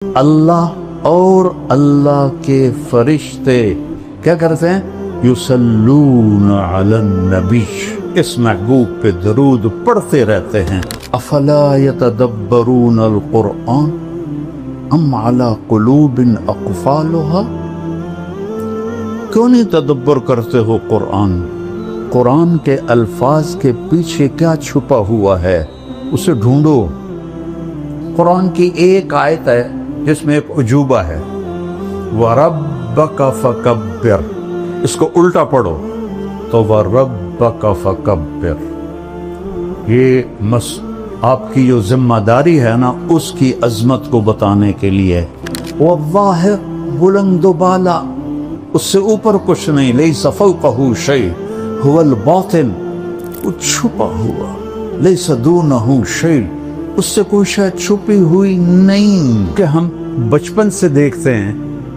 اللہ اور اللہ کے فرشتے کیا کرتے ہیں؟ یصلون علی النبی، اس محبوب پہ درود پڑھتے رہتے ہیں۔ افلا یتدبرون القرآن ام علی قلوب اقفالها، کیوں نہیں تدبر کرتے ہو قرآن؟ قرآن کے الفاظ کے پیچھے کیا چھپا ہوا ہے، اسے ڈھونڈو۔ قرآن کی ایک آیت ہے جس میں ایک عجوبہ ہے، وَرَبَّكَ فَكَبِّرْ، اس کو الٹا پڑھو تو وَرَبَّكَ فَكَبِّرْ، یہ آپ کی جو ذمہ داری ہے نا اس کی عظمت کو بتانے کے لیے۔ واللہ بلند و بالا، اس سے اوپر کچھ نہیں، لیس فوقہ شیء هو الباطن، وہ چھپا ہوا، لیس دونہ شیء، اس سے کوئی شاید چھپی ہوئی نہیں۔ کہ ہم بچپن سے دیکھتے ہیں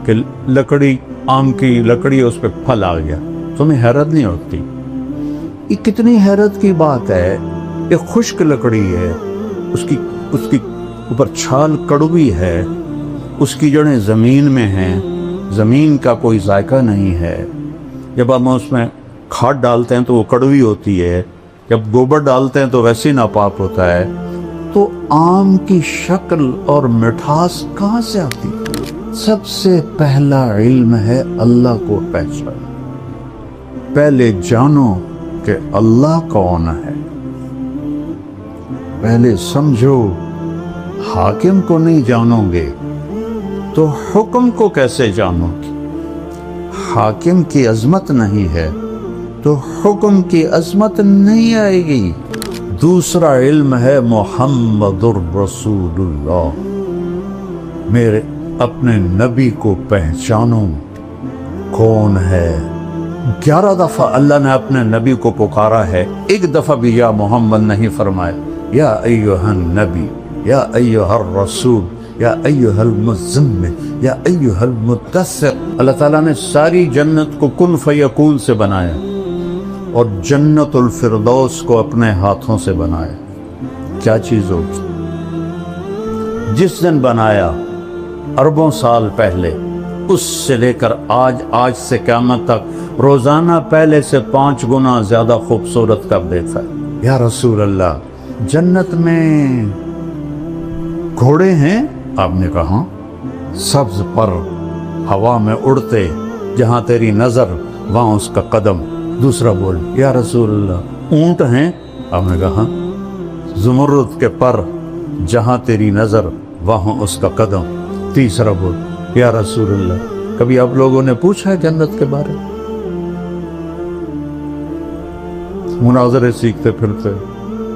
کہ لکڑی، آم کی لکڑی، اس پہ پھل آ گیا، تمہیں حیرت نہیں ہوتی؟ یہ کتنی حیرت کی بات ہے، ایک خشک لکڑی ہے، اس کی اوپر چھال کڑوی ہے، اس کی جڑیں زمین میں ہیں، زمین کا کوئی ذائقہ نہیں ہے۔ جب ہم اس میں کھاد ڈالتے ہیں تو وہ کڑوی ہوتی ہے، جب گوبر ڈالتے ہیں تو ویسے ناپاک ہوتا ہے۔ تو آم کی شکل اور مٹھاس کہاں سے آتی؟ سب سے پہلا علم ہے اللہ کو پہچان، پہلے جانو کہ اللہ کون ہے، پہلے سمجھو۔ حاکم کو نہیں جانو گے تو حکم کو کیسے جانو گے؟ حاکم کی عظمت نہیں ہے تو حکم کی عظمت نہیں آئے گی۔ دوسرا علم ہے محمد الرسول اللہ، میرے اپنے نبی کو پہچانو کون ہے۔ 11 دفعہ اللہ نے اپنے نبی کو پکارا ہے، ایک دفعہ بھی یا محمد نہیں فرمایا۔ یا ایھا النبی، یا ایھا الرسول، یا ایھا المزمل، یا ایھا المدثر۔ اللہ تعالیٰ نے ساری جنت کو کن فیکون سے بنایا اور جنت الفردوس کو اپنے ہاتھوں سے بنایا۔ کیا چیز ہوگی؟ جس دن بنایا اربوں سال پہلے، اس سے لے کر آج سے قیامت تک روزانہ پہلے سے 5 گنا زیادہ خوبصورت کر دیتا ہے۔ یا رسول اللہ، جنت میں گھوڑے ہیں؟ آپ نے کہا سبز پر ہوا میں اڑتے، جہاں تیری نظر وہاں اس کا قدم۔ دوسرا بول، یا رسول اللہ اونٹ ہیں؟ آپ نے کہا زمرد کے پر، جہاں تیری نظر وہاں اس کا قدم۔ تیسرا بول، یا رسول اللہ کبھی آپ لوگوں نے پوچھا ہے جنت کے بارے میں؟ مناظرے سیکھتے پھرتے،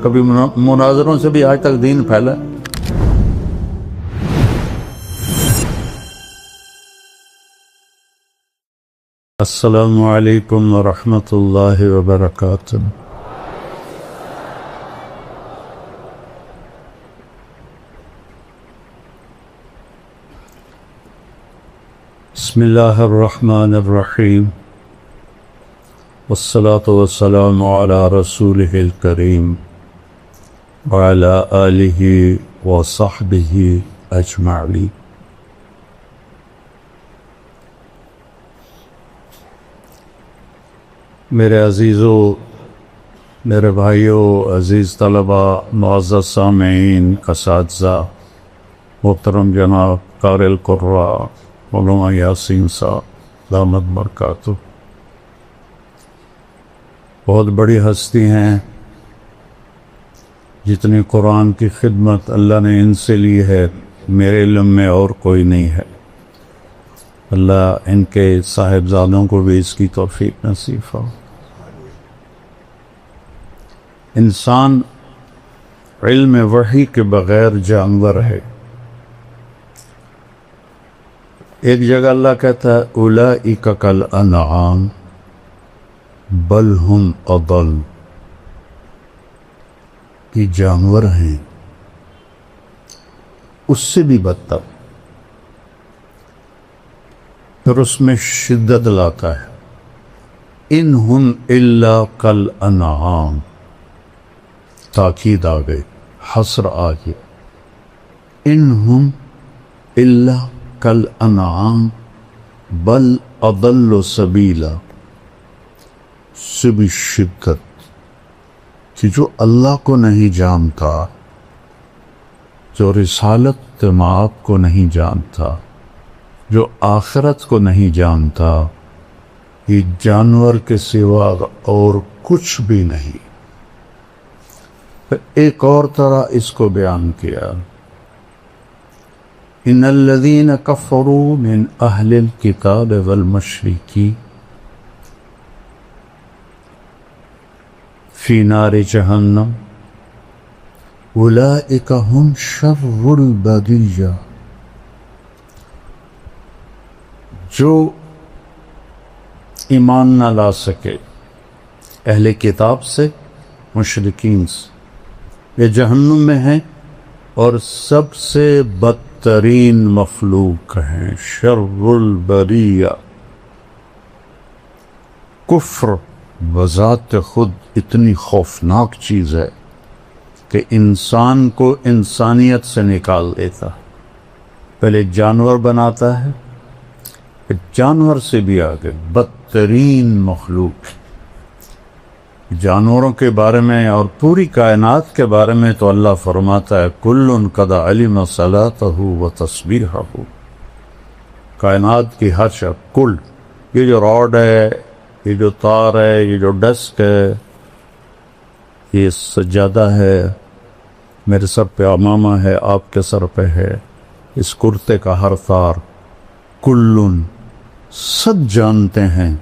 کبھی مناظروں سے بھی آج تک دین پھیلا ہے؟ السلام علیکم ورحمۃ اللہ وبرکاتہ۔ بسم اللہ الرحمن الرحیم، والصلاة والسلام علی رسولہ الکریم وعلی آلہ وصحبہ اجمعین۔ میرے عزیزوں، میرے بھائیوں، عزیز طلبہ، معزز سامعین، اساتذہ، محترم جناب قاری القراء مولانا یاسین صاحب دامت برکاتہ، بہت بڑی ہستی ہیں، جتنی قرآن کی خدمت اللہ نے ان سے لی ہے میرے علم میں اور کوئی نہیں ہے۔ اللہ ان کے صاحبزادوں کو بھی اس کی توفیق نصیب ہو۔ انسان علم وحی کے بغیر جانور ہے۔ ایک جگہ اللہ کہتا ہے اولئک کالانعام بل ہم اضل، کہ جانور ہیں، اس سے بھی بدتر۔ پھر اس میں شدت لاتا ہے، ان ہم الا کالانعام، تاکید آ گئی، حصر آ گئی، ان ہم الا کالانعام بل اضل سبیلا، سے بھی شدت کہ جو اللہ کو نہیں جانتا، جو رسالت مآب کو نہیں جانتا، جو آخرت کو نہیں جانتا، یہ جانور کے سوا اور کچھ بھی نہیں۔ پھر ایک اور طرح اس کو بیان کیا، ان الذین کفروا من اہل الکتاب والمشرکین فی نار جہنم اولئک ہم شر البریہ، جو ایمان نہ لا سکے اہل کتاب سے، مشرکین سے، یہ جہنم میں ہیں اور سب سے بدترین مخلوق ہیں، شر البریہ۔ کفر بذات خود اتنی خوفناک چیز ہے کہ انسان کو انسانیت سے نکال دیتا، پہلے جانور بناتا ہے، پھر جانور سے بھی آگے بدترین مخلوق۔ جانوروں کے بارے میں اور پوری کائنات کے بارے میں تو اللہ فرماتا ہے کل قد علم صلاته وتسبیحه، کائنات کی ہر شے، کل، یہ جو راڈ ہے، یہ جو تار ہے، یہ جو ڈسک ہے، یہ سجادہ ہے، میرے سر پہ امامہ ہے، آپ کے سر پہ ہے، اس کرتے کا ہر تار، کلن، سب جانتے ہیں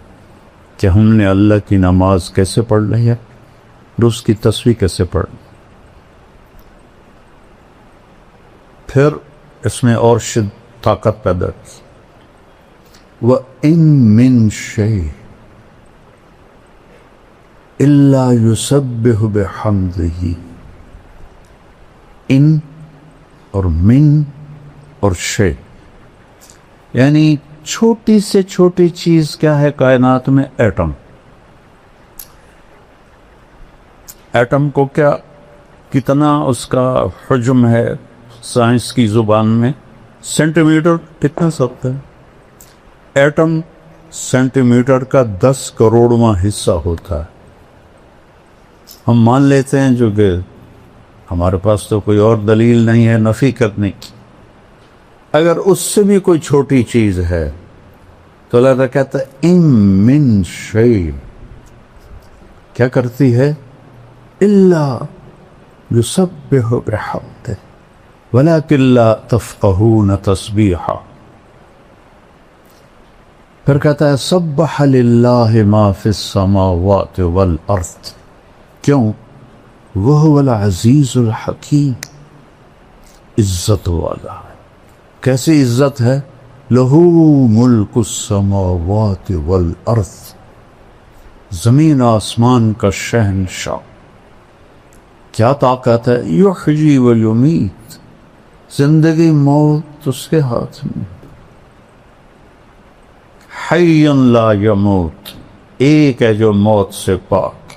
کہ ہم نے اللہ کی نماز کیسے پڑھ لی ہے اور اس کی تسبیح کیسے پڑھ لی۔ پھر اس میں اور طاقت پیدا کی، وَإِن مِّن شَيْءٍ إِلَّا يُسَبِّحُ بِحَمْدِهِ، ان اور من اور شے، یعنی چھوٹی سے چھوٹی چیز کیا ہے کائنات میں؟ ایٹم۔ ایٹم کو کیا، کتنا اس کا حجم ہے سائنس کی زبان میں؟ سینٹی میٹر کتنا سکتا ہے؟ ایٹم سینٹی میٹر کا 10 کروڑواں حصہ ہوتا ہے۔ ہم مان لیتے ہیں جو کہ ہمارے پاس تو کوئی اور دلیل نہیں ہے نفی کرنے کی، اگر اس سے بھی کوئی چھوٹی چیز ہے تو اللہ تعالیٰ کہتا ہے ان من شیء، کیا کرتی ہے؟ الا یسبح بحمدہ ولکن لا تفقہون تسبیحہ۔ پھر کہتا ہے سبح للہ ما فی السماوات والارض، کیوں؟ وہو العزیز الحکیم، عزت والا ہے۔ کیسی عزت ہے؟ لہو ملک السماوات والارض، زمین آسمان کا شہنشاہ۔ کیا طاقت ہے؟ یحیی و یمیت، زندگی موت اس کے ہاتھ میں، حی لا یموت، ایک ہے جو موت سے پاک،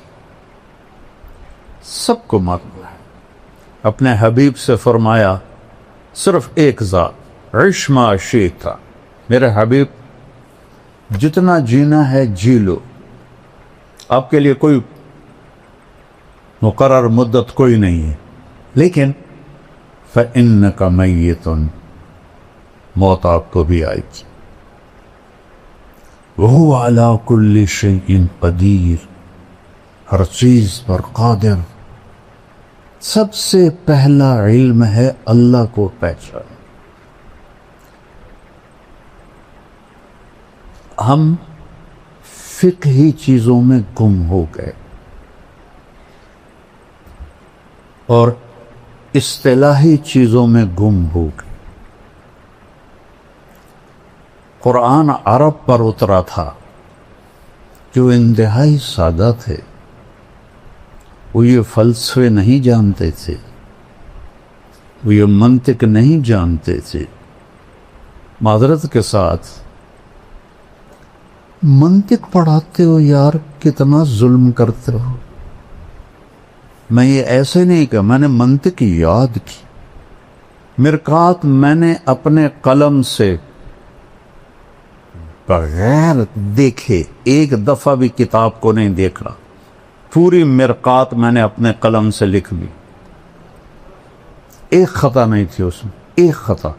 سب کو معلوم ہے۔ اپنے حبیب سے فرمایا صرف ایک ذات، عش ما شئت، میرے حبیب جتنا جینا ہے جی لو، آپ کے لیے کوئی مقرر مدت کوئی نہیں ہے، لیکن فَإِنَّكَ مَيِّتٌ، موت آپ کو بھی آئے گی۔ وَهُوَ عَلَىٰ كُلِّ شَيْءٍ قَدِيرٌ، ہر چیز پر قادر۔ سب سے پہلا علم ہے اللہ کو پہچان۔ ہم فقہی چیزوں میں گم ہو گئے اور اصطلاحی چیزوں میں گم ہو گئے۔ قرآن عرب پر اترا تھا جو انتہائی سادہ تھے، وہ یہ فلسفے نہیں جانتے تھے، وہ یہ منطق نہیں جانتے تھے۔ معذرت کے ساتھ منطق پڑھاتے ہو یار، کتنا ظلم کرتے ہو۔ میں یہ ایسے نہیں کہ میں نے منطق یاد کی، مرقات میں نے اپنے قلم سے بغیر دیکھے ایک دفعہ بھی کتاب کو نہیں دیکھا، پوری مرقات میں نے اپنے قلم سے لکھ لی، ایک خطا نہیں تھی اس میں، ایک خطا۔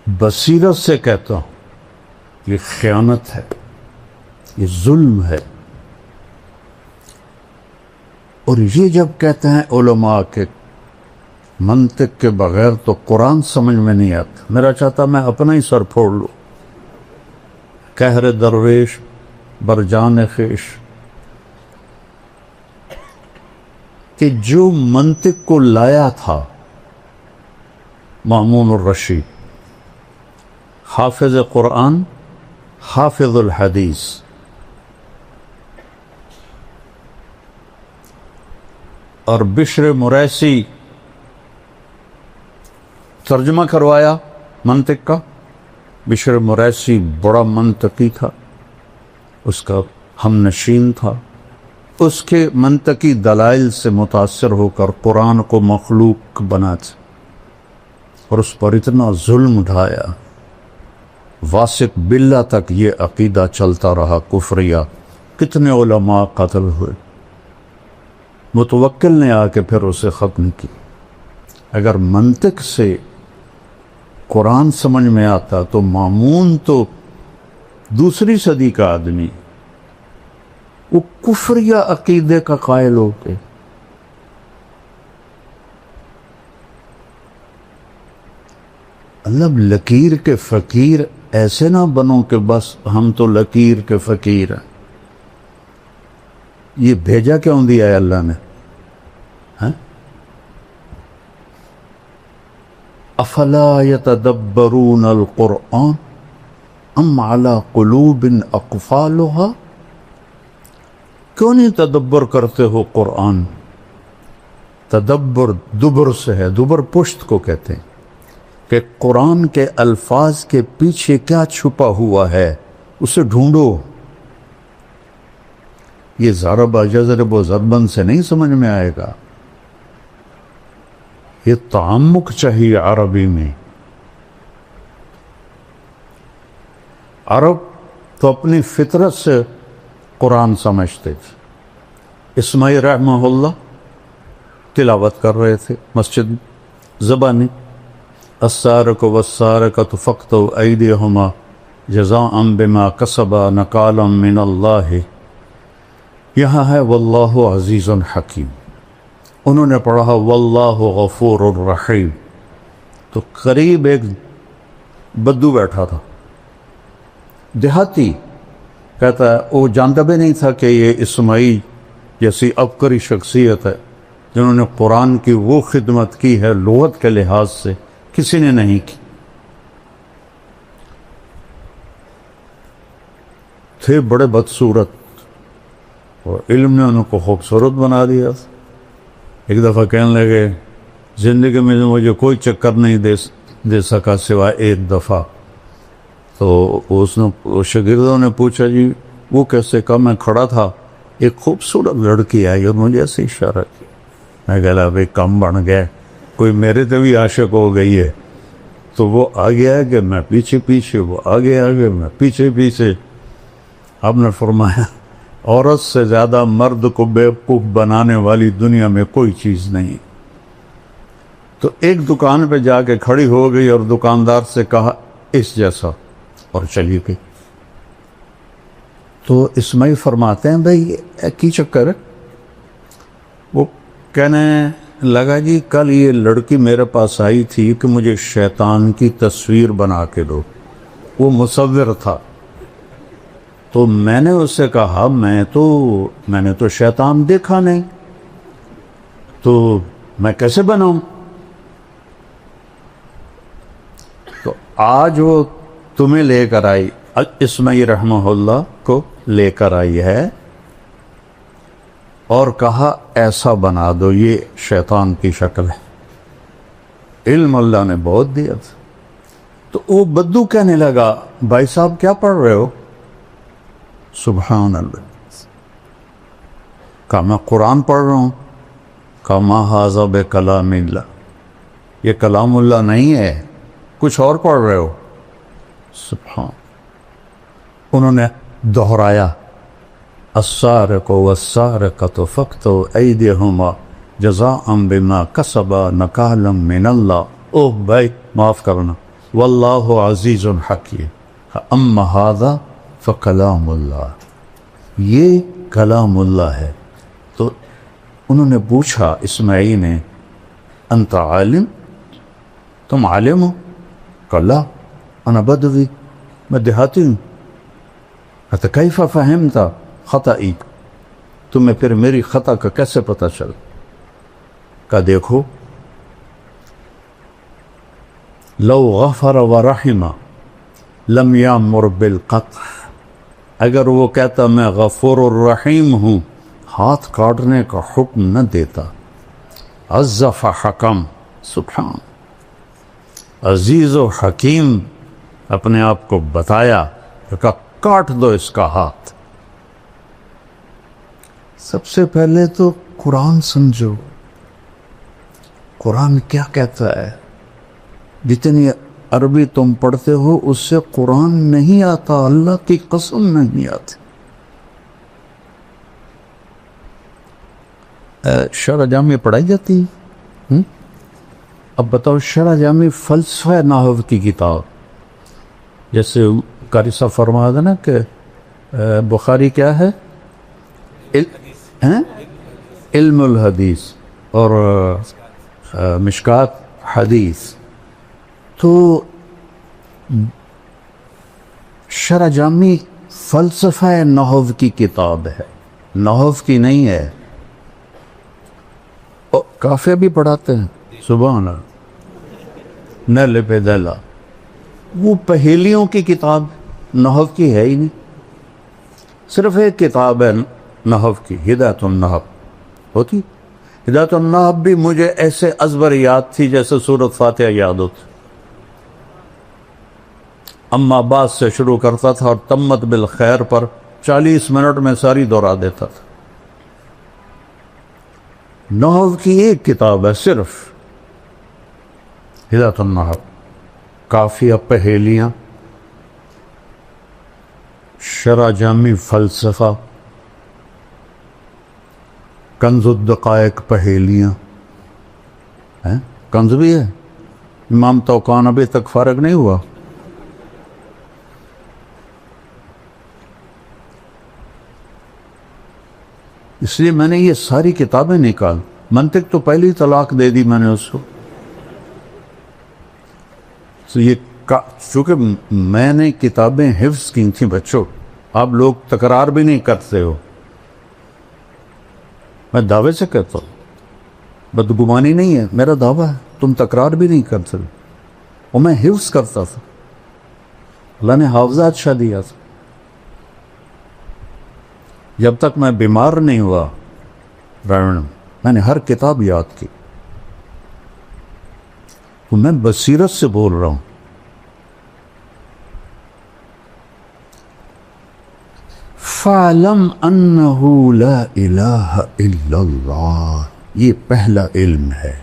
بصیرت سے کہتا ہوں یہ خیانت ہے، یہ ظلم ہے۔ اور یہ جب کہتے ہیں علماء کے منطق کے بغیر تو قرآن سمجھ میں نہیں آتا، میرا چاہتا میں اپنا ہی سر پھوڑ لوں۔ قہر درویش برجان خیش، کہ جو منطق کو لایا تھا مامون الرشید، حافظ قرآن، حافظ الحدیث، اور بشر مریسی ترجمہ کروایا منطق کا۔ بشر مریسی بڑا منطقی تھا، اس کا ہم نشین تھا، اس کے منطقی دلائل سے متاثر ہو کر قرآن کو مخلوق بنا تھا، اور اس پر اتنا ظلم ڈھایا، واسق باللہ تک یہ عقیدہ چلتا رہا کفریہ، کتنے علماء قتل ہوئے۔ متوکل نے آ کے پھر اسے ختم کی۔ اگر منطق سے قرآن سمجھ میں آتا تو مامون تو دوسری صدی کا آدمی، وہ کفریہ عقیدے کا قائل ہو کے مطلب لکیر کے فقیر ایسے نہ بنو کہ بس ہم تو لکیر کے فقیر ہیں۔ یہ بھیجا کیوں دیا ہے اللہ نے؟ افلا یتدبرون القرآن ام علی قلوب اقفالها، کیوں نہیں تدبر کرتے ہو قرآن؟ تدبر دبر سے ہے، دبر پشت کو کہتے ہیں، کہ قرآن کے الفاظ کے پیچھے کیا چھپا ہوا ہے اسے ڈھونڈو۔ یہ ضرب جزرب و ضربن سے نہیں سمجھ میں آئے گا، یہ تعمق چاہیے عربی میں۔ عرب تو اپنی فطرت سے قرآن سمجھتے تھے۔ اسماعیل رحمہ اللہ تلاوت کر رہے تھے مسجد زبانی، السارق والسارقۃ فاقطعوا ایدیہما جزاء بما کسبا نکالا من اللہ، یہاں ہے واللہ عزیز حکیم، انہوں نے پڑھا واللہ غفور الرحیم، تو قریب ایک بدو بیٹھا تھا دیہاتی، کہتا ہے وہ جانتا بھی نہیں تھا کہ یہ اسماعیل جیسی عبقری شخصیت ہے جنہوں نے قرآن کی وہ خدمت کی ہے لغت کے لحاظ سے کسی نے نہیں کی۔ تھے بڑے بدصورت، اور علم نے ان کو خوبصورت بنا دیا۔ ایک دفعہ کہنے لگے زندگی میں مجھے کوئی چکر نہیں دے سکا سوائے ایک دفعہ، تو شاگردوں نے پوچھا جی وہ کیسے؟ کہا میں کھڑا تھا، ایک خوبصورت لڑکی آئی اور مجھے ایسے اشارہ کیا، میں کہا بھائی کم بن گیا، کوئی میرے تے بھی عاشق ہو گئی ہے، تو وہ آگے آگے میں پیچھے پیچھے، وہ آگے آگے میں پیچھے پیچھے۔ آپ نے فرمایا عورت سے زیادہ مرد کو بیوقوف بنانے والی دنیا میں کوئی چیز نہیں۔ تو ایک دکان پہ جا کے کھڑی ہو گئی اور دکاندار سے کہا اس جیسا، اور چلی گئی۔ تو اسماعیل فرماتے ہیں بھائی کی چکر ہے؟ وہ کہنے لگا جی کل یہ لڑکی میرے پاس آئی تھی کہ مجھے شیطان کی تصویر بنا کے دو، وہ مصور تھا، تو میں نے اس سے کہا میں نے تو شیطان دیکھا نہیں، تو میں کیسے بناؤں؟ تو آج وہ تمہیں لے کر آئی، اسماعیل رحمہ اللہ کو لے کر آئی ہے اور کہا ایسا بنا دو، یہ شیطان کی شکل ہے۔ علم اللہ نے بہت دیا تھا۔ تو وہ بدو کہنے لگا بھائی صاحب کیا پڑھ رہے ہو؟ سبحان اللہ۔ کہا میں قرآن پڑھ رہا ہوں۔ کما ھذا بکلام اللہ، یہ کلام اللہ نہیں ہے، کچھ اور پڑھ رہے ہو۔ سبحان، انہوں نے دہرایا السارق والسارقۃ فاقطعوا ایدیہما جزاء بما کسبا نکالا من اللہ۔ اوہ بھائی معاف کرنا، واللہ عزیز حکیم، اما ھذا فکلام اللہ، یہ کلام اللہ ہے۔ تو انہوں نے پوچھا اسماعیل نے انت عالم، تم عالم ہو؟ کلا انا بدوی، میں دیہاتی ہوں۔ کیف فہمت خطئی، تمہیں پھر میری خطا کا کیسے پتہ چلا؟ کہ دیکھو لو غفر ورحم لم یامر بالقطع، اگر وہ کہتا میں غفور الرحیم ہوں ہاتھ کاٹنے کا حکم نہ دیتا۔ عزف حکم، سبحان، عزیز و حکیم اپنے آپ کو بتایا، کہا کاٹ دو اس کا ہاتھ۔ سب سے پہلے تو قرآن سمجھو، قرآن کیا کہتا ہے؟ جتنی عربی تم پڑھتے ہو اس سے قرآن نہیں آتا، اللہ کی قسم نہیں آتی۔ شرح جامی پڑھائی جاتی ہے؟ اب بتاؤ، شرح جامی فلسفہ نحو کی کتاب، جیسے قاری صاحب فرمایا تھا نا کہ بخاری کیا ہے؟ علم الحدیث اور مشکات حدیث۔ تو شرح جامی فلسفہ نحو کی کتاب ہے، نحو کی نہیں ہے۔ کافیہ بھی پڑھاتے ہیں، سبحان اللہ، نیل پہ دلا، وہ پہیلیوں کی کتاب، نحو کی ہے ہی نہیں۔ صرف ایک کتاب ہے نحو کی، ہدایت النحو ہوتی۔ ہدایت النحو بھی مجھے ایسے ازبر یاد تھی جیسے سورۃ فاتحہ یاد ہوتی۔ اما بعد سے شروع کرتا تھا اور تمت بالخیر پر 40 منٹ میں ساری دہرا دیتا تھا۔ نحو کی ایک کتاب ہے صرف، ہدایت النحو، کافیہ پہیلیاں، شرح جامی فلسفہ، کنز الدقائق پہیلیاں، کنز بھی ہے۔ امام توقان ابھی تک فارغ نہیں ہوا۔ اس لیے میں نے یہ ساری کتابیں نکال، منطق تو پہلی طلاق دے دی میں نے اس کو۔ تو یہ چونکہ میں نے کتابیں حفظ کی تھیں بچوں، آپ لوگ تکرار بھی نہیں کرتے ہو، میں دعوے سے کہتا ہوں، بدگمانی نہیں ہے، میرا دعویٰ ہے، تم تکرار بھی نہیں کرتے، اور میں حفظ کرتا تھا، اللہ نے حافظہ اچھا دیا تھا۔ جب تک میں بیمار نہیں ہوا میں نے ہر کتاب یاد کی، تو میں بصیرت سے بول رہا ہوں۔ فَعْلَمْ أَنَّهُ لَا إِلَهَ إِلَّا اللَّهُ، یہ پہلا علم ہے،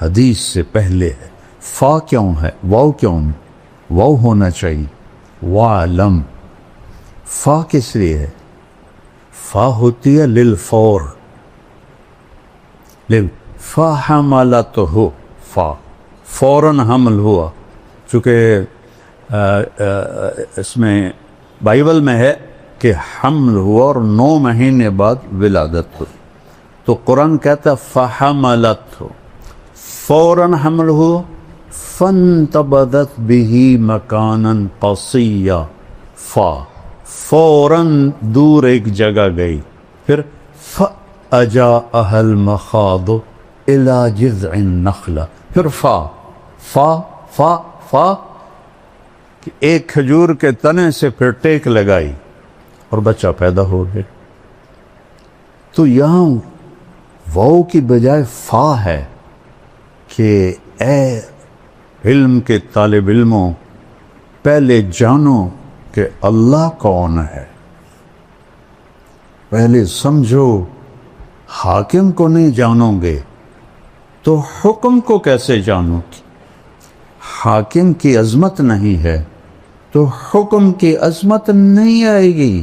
حدیث سے پہلے ہے۔ فا کیوں ہے؟ واو کیوں؟ واو ہونا چاہیے، وَعْلَمْ۔ فا کس لیے ہے؟ فا ہوتی ہے للفور، فَحَمَلَتْهُ، فا فوراً حمل ہوا، چونکہ اس میں بائبل میں ہے کہ حمل ہوا اور 9 مہینے بعد ولادت ہوئی، تو قرآن کہتا ہے فَحَمَلَتْهُ، فوراً حمل ہوا، فَانْتَبَذَتْ بِهِ مَكَانًا قَصِيًّا، فوراً دور ایک جگہ گئی، پھر فَأَجَاءَهَا الْمَخَاضُ إِلَى جِذْعِ النَّخْلَةِ، پھر فا کہ ایک کھجور کے تنے سے پھر ٹیک لگائی اور بچہ پیدا ہو گیا۔ تو یہاں واو کی بجائے فا ہے کہ اے علم کے طالب علموں، پہلے جانو کہ اللہ کون ہے، پہلے سمجھو حاکم کو نہیں جانو گے تو حکم کو کیسے جانو گے؟ حاکم کی عظمت نہیں ہے تو حکم کی عظمت نہیں آئے گی۔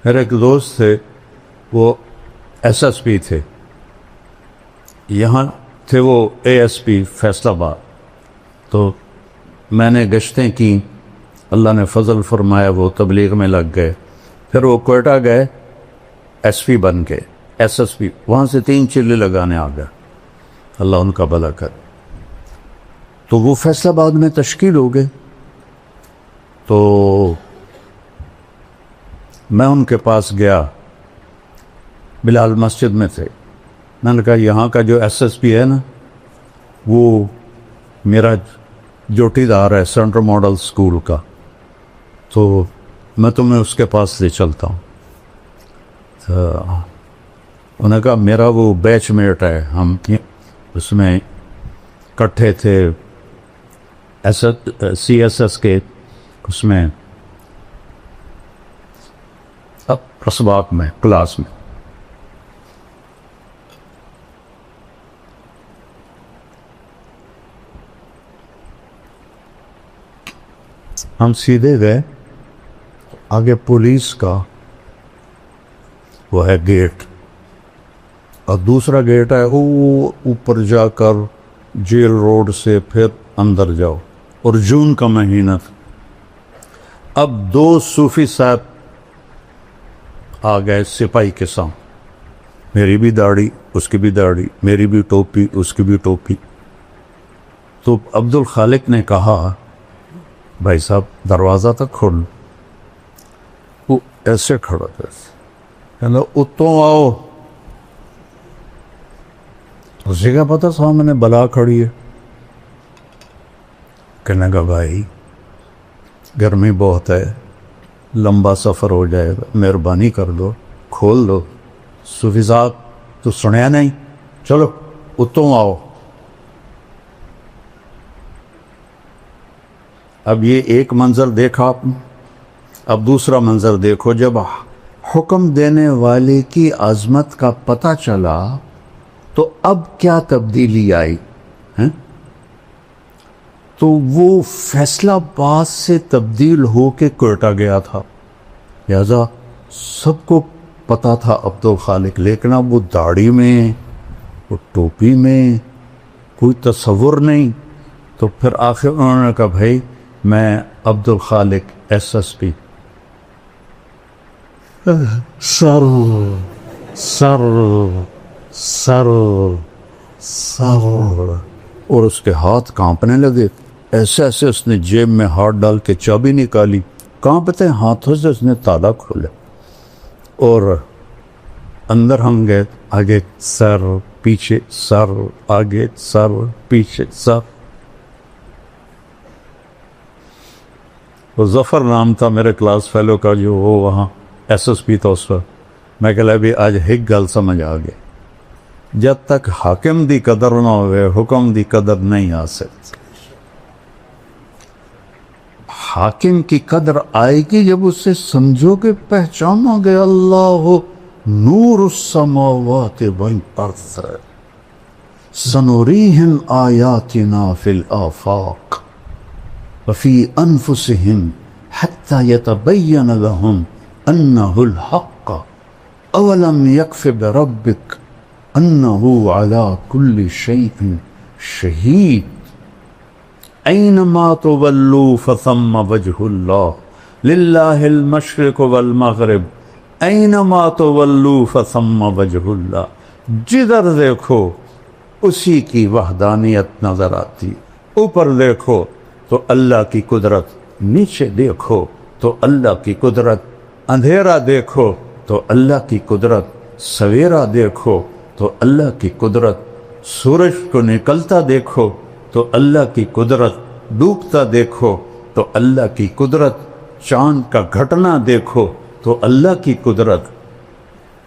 میرے ایک دوست تھے، وہ ایس پی تھے، یہاں تھے وہ ASP فیصل آباد۔ تو میں نے گشتیں کی، اللہ نے فضل فرمایا، وہ تبلیغ میں لگ گئے، پھر وہ کوئٹہ گئے SP بن کے، SSP، وہاں سے 3 چلے لگانے آ گئے، اللہ ان کا بھلا کر۔ تو وہ فیصل آباد میں تشکیل ہو گئے، تو میں ان کے پاس گیا، بلال مسجد میں تھے، میں نے کہا یہاں کا جو SSP ہے نا، وہ میرا جوٹی دار ہے سینٹرل ماڈل اسکول کا، تو میں تمہیں اس کے پاس لے چلتا ہوں۔ تو انہوں نے کہا میرا وہ بیچ میٹ ہے، ہم اس میں کٹھے تھے CSS کے، اس میں اسباق میں کلاس میں۔ ہم سیدھے گئے، آگے پولیس کا وہ ہے گیٹ، اور دوسرا گیٹ ہے وہ اوپر جا کر جیل روڈ سے پھر اندر جاؤ، اور جون کا مہینہ تھا۔ اب 2 صوفی صاحب آ گئے سپاہی کے سامنے، میری بھی داڑھی، اس کی بھی داڑھی، میری بھی ٹوپی، اس کی بھی ٹوپی۔ تو عبد الخالق نے کہا بھائی صاحب دروازہ تک کھول۔ وہ ایسے کھڑا تھا، کہنا اتوں آؤ۔ اسی کا پتہ سامنے بلا کھڑی ہے، کہنے کا بھائی گرمی بہت ہے، لمبا سفر ہو جائے گا، مہربانی کر دو، کھول دو۔ صوفی صاحب تو سنیا نہیں، چلو اتوں آؤ۔ اب یہ ایک منظر دیکھا آپ نے، اب دوسرا منظر دیکھو، جب حکم دینے والے کی عظمت کا پتہ چلا تو اب کیا تبدیلی آئی ہیں؟ تو وہ فیصل آباد سے تبدیل ہو کے کوئٹہ گیا تھا، لہذا سب کو پتا تھا عبد الخالق، لیکن اب وہ داڑھی میں، وہ ٹوپی میں کوئی تصور نہیں۔ تو پھر آخر انہوں نے کہا بھائی میں عبد الخالق SSP۔ سر سر سر سر، اور اس کے ہاتھ کانپنے لگے، ایسے ایسے اس نے جیب میں ہاتھ ڈال کے چابی نکالی، کانپتے ہاتھوں سے اس نے تالا کھولا، اور اندر ہم گئے، آگے سر پیچھے سر، آگے سر پیچھے سر۔ وہ ظفر نام تھا میرے کلاس فیلو کا، جو وہ وہاں SSP تھا اس پر۔ میں کہا بھی آج ایک گل سمجھ آ گئی، جب تک حاکم دی قدر نہ ہوئے حکم دی قدر نہیں آ سکتی۔ حاکم کی قدر آئے گی جب اسے سمجھو گے، پہچانو گے، اللہ نور السماوات والارض سنریہم آیاتنا فی الآفاق وفی انفسہم حتی یتبین لہم انہ الحق اولم یکف بربک انہ علی کل شیء شہید اینما تولوا فثم وجہ اللہ للہ المشرق والمغرب اینما تولوا فثم وجہ اللہ۔ جدھر دیکھو اسی کی وحدانیت نظر آتی، اوپر دیکھو تو اللہ کی قدرت، نیچے دیکھو تو اللہ کی قدرت، اندھیرا دیکھو تو اللہ کی قدرت، سویرا دیکھو تو اللہ کی قدرت، سورج کو نکلتا دیکھو تو اللہ کی قدرت، ڈوبتا دیکھو تو اللہ کی قدرت، چاند کا گھٹنا دیکھو تو اللہ کی قدرت،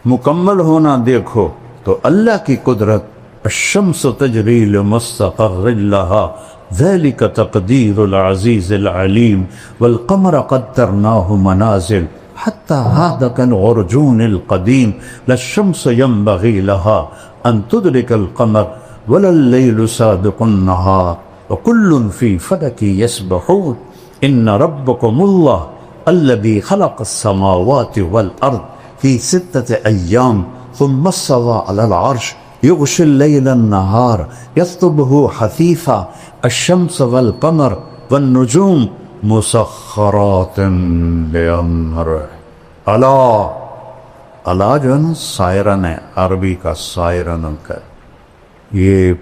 مکمل ہونا دیکھو تو اللہ کی قدرت۔ الشمس تجری لمستقر لها ذلك تقدیر العزیز العلیم والقمر قدرناه منازل حتى هذا كالعرجون القديم لا الشمس ينبغي لها أن تدرك القمر ولا الليل سابق النهار وكل في فلك يسبحون إن ربكم الله الذي خلق السماوات والأرض في 6 أيام ثم استوى على العرش يغشي الليل النهار يطلبه حثيثا الشمس والقمر والنجوم مسخرات بأمره اللہ اللہ جو ہے نا سائرن ہے، عربی کا سائرن کا. یہ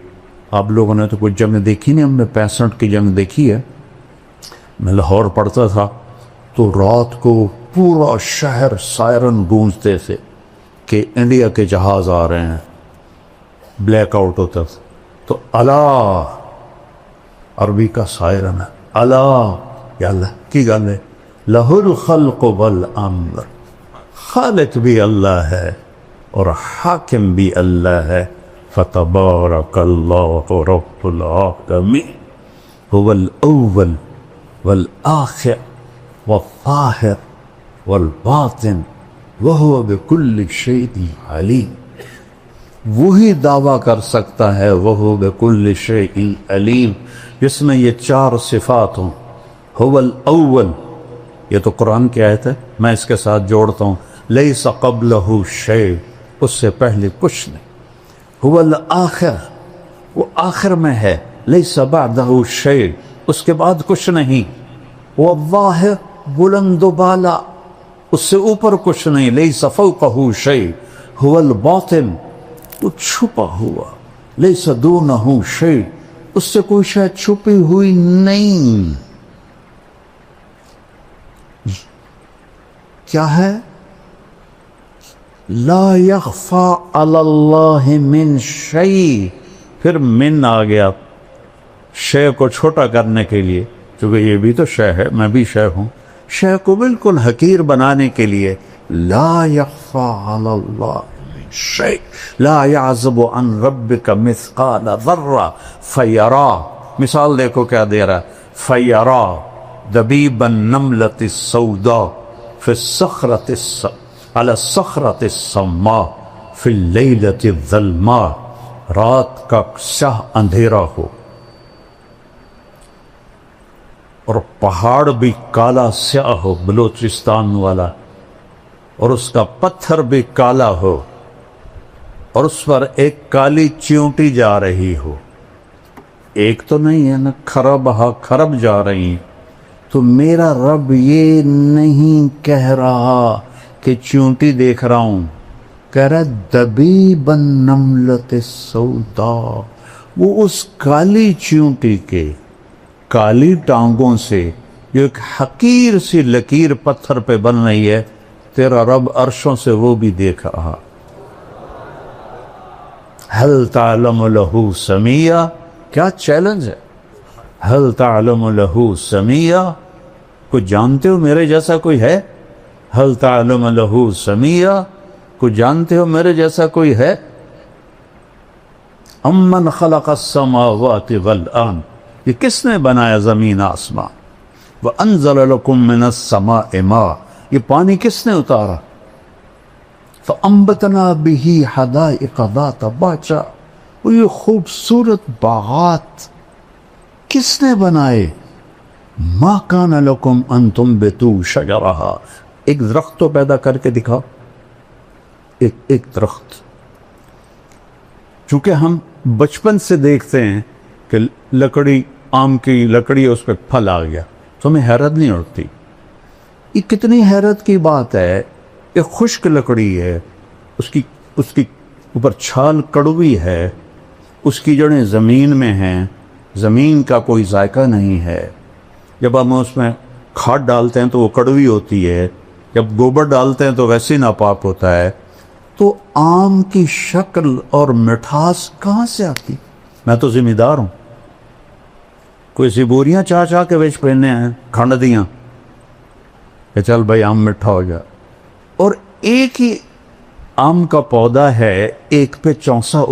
آپ لوگوں نے تو کچھ جنگ دیکھی نہیں، ہم نے 65 کی جنگ دیکھی ہے. میں لاہور پڑھتا تھا تو رات کو پورا شہر سائرن گونجتے تھے کہ انڈیا کے جہاز آ رہے ہیں، بلیک آؤٹ ہوتا تھا. تو اللہ عربی کا سائرن ہے. اللہ یا اللہ کی گل ہے، لہ الخلق والامر، خالق بھی اللہ ہے اور حاکم بھی اللہ ہے. فتبارک اللہ رب العالمین هو الاول والآخر والظاہر والباطن وهو بكل شيء علیم. وہی دعویٰ کر سکتا ہے وهو بكل شيء علیم جس میں یہ 4 صفات ہوں. هو الاول، یہ تو قرآن کی آیت ہے، میں اس کے ساتھ جوڑتا ہوں لیس قبلہ شیء، اس سے پہلے کچھ نہیں. هو الآخر، وہ آخر میں ہے. لیس بعدہ شیء، اس کے بعد کچھ نہیں. وہ الظاہر، بلند و بالا، اس سے اوپر کچھ نہیں. لیس فوقہ شیء. هو الباطن، وہ چھپا ہوا. لیس دونہ شیء، اس سے کوئی شاید چھپی ہوئی نہیں. کیا ہے؟ لا یخفی علی اللہ من شیء. پھر من آ گیا شے کو چھوٹا کرنے کے لیے، کیونکہ یہ بھی تو شے ہے، میں بھی شے ہوں. شے کو بالکل حقیر بنانے کے لیے لا یخفی علی اللہ من شیء لا یعزب عن ربک مثقال ذرہ فیرا. مثال دیکھو کیا دے رہا ہے، فیرا دبیب النملۃ السوداء فی الصخرۃ علی الصخرۃ الصماء فی اللیلۃ الظلماء. رات کا سیاہ اندھیرا ہو اور پہاڑ بھی کالا سیاہ ہو، بلوچستان والا، اور اس کا پتھر بھی کالا ہو اور اس پر ایک کالی چیونٹی جا رہی ہو. ایک تو نہیں ہے نا، کھرب ہا کھرب جا رہی ہیں. تو میرا رب یہ نہیں کہہ رہا کہ چیونٹی دیکھ رہا ہوں، کہہ رہا دبیب النملۃ السوداء. وہ اس کالی چیونٹی کے کالی ٹانگوں سے جو ایک حقیر سی لکیر پتھر پہ بن رہی ہے، تیرا رب عرشوں سے وہ بھی دیکھ رہا. هل تعلم له سمیہ، کیا چیلنج ہے. هل تعلم له سمیہ، کچھ جانتے ہو میرے جیسا کوئی ہے؟ هل تعلم له سمیہ، کچھ جانتے ہو میرے جیسا کوئی ہے؟ امن خلق السماوات والارض، یہ کس نے بنایا زمین آسمان. وانزل لکم من السماء ماء، یہ پانی کس نے اتارا. فانبتنا به حدائق ذات بہجہ، وہ یہ خوبصورت باغات کس نے بنائے. ما کان لکم ان تنبتوا شجرہا، ایک درخت تو پیدا کر کے دکھاؤ، ایک درخت. چونکہ ہم بچپن سے دیکھتے ہیں کہ لکڑی، آم کی لکڑی ہے، اس پہ پھل آ گیا، تو ہمیں حیرت نہیں اٹھتی. یہ کتنی حیرت کی بات ہے. ایک خشک لکڑی ہے، اس کی اوپر چھال کڑوی ہے، اس کی جڑیں زمین میں ہیں، زمین کا کوئی ذائقہ نہیں ہے. جب ہم اس میں کھاد ڈالتے ہیں تو وہ کڑوی ہوتی ہے، جب گوبر ڈالتے ہیں تو ویسے ناپاک ہوتا ہے. تو آم کی شکل اور مٹھاس کہاں سے آتی؟ میں تو ذمہ دار ہوں. کوئی سی بوریاں چاہ چاہ کے بیچ پہنے ہیں کھنڈ دیاں کہ چل بھائی آم مٹھا ہو جائے. اور ایک ہی آم کا پودا ہے، ایک پہ چونسا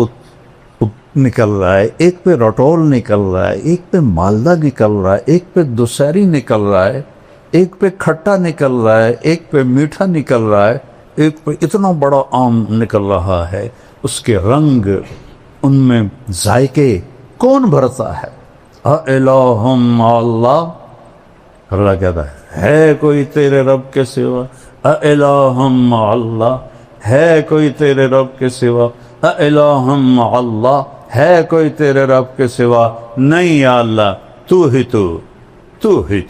نکل رہا ہے، ایک پہ رٹول نکل رہا ہے، ایک پہ مالدہ نکل رہا ہے، ایک پہ دوسری نکل رہا ہے. ایک پہ کھٹا نکل رہا ہے، ایک پہ میٹھا نکل رہا ہے، ایک پہ اتنا بڑا آم نکل رہا ہے، اس کے رنگ، ان میں ذائقے کون بھرتا ہے؟ اَإِلَٰهٌ مَّعَ اللَّهِ، اللہ کہتا ہے کوئی تیرے رب کے سوا؟ اَإِلَٰهٌ مَّعَ اللَّهِ، ہے کوئی تیرے رب کے سوا؟ اَإِلَٰهٌ مَّعَ اللَّهِ، ہے کوئی تیرے رب کے سوا؟ نہیں یا اللہ، تو ہی تو ہی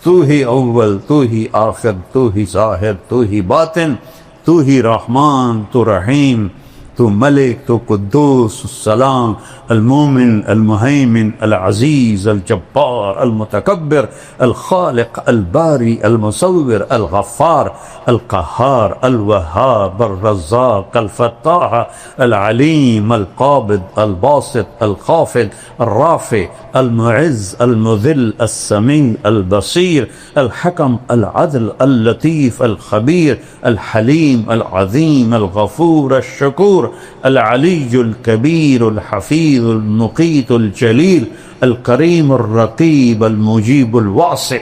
تو ہی اول، تو ہی آخر، تو ہی ظاہر، تو ہی باطن، تو ہی رحمان، تو رحیم، تو ملک، تو قدوس، السلام، المومن، المہیمن، العزیز، الجبار، المتکبر، الخالق، الباری، المصور، الغفار، القہار، الوہاب، الرزاق، الفتاح، العلیم، القابض، الباسط، الخافض، الرافع، المعز، المذل، السمیع، البصیر، الحکم، العدل، اللطیف، الخبیر، الحلیم، العظیم، الغفور، الشکور، العلی الکبیر، الحفیظ، المقیت، الجلیل، الکریم، الرقیب، المجیب، الواسع،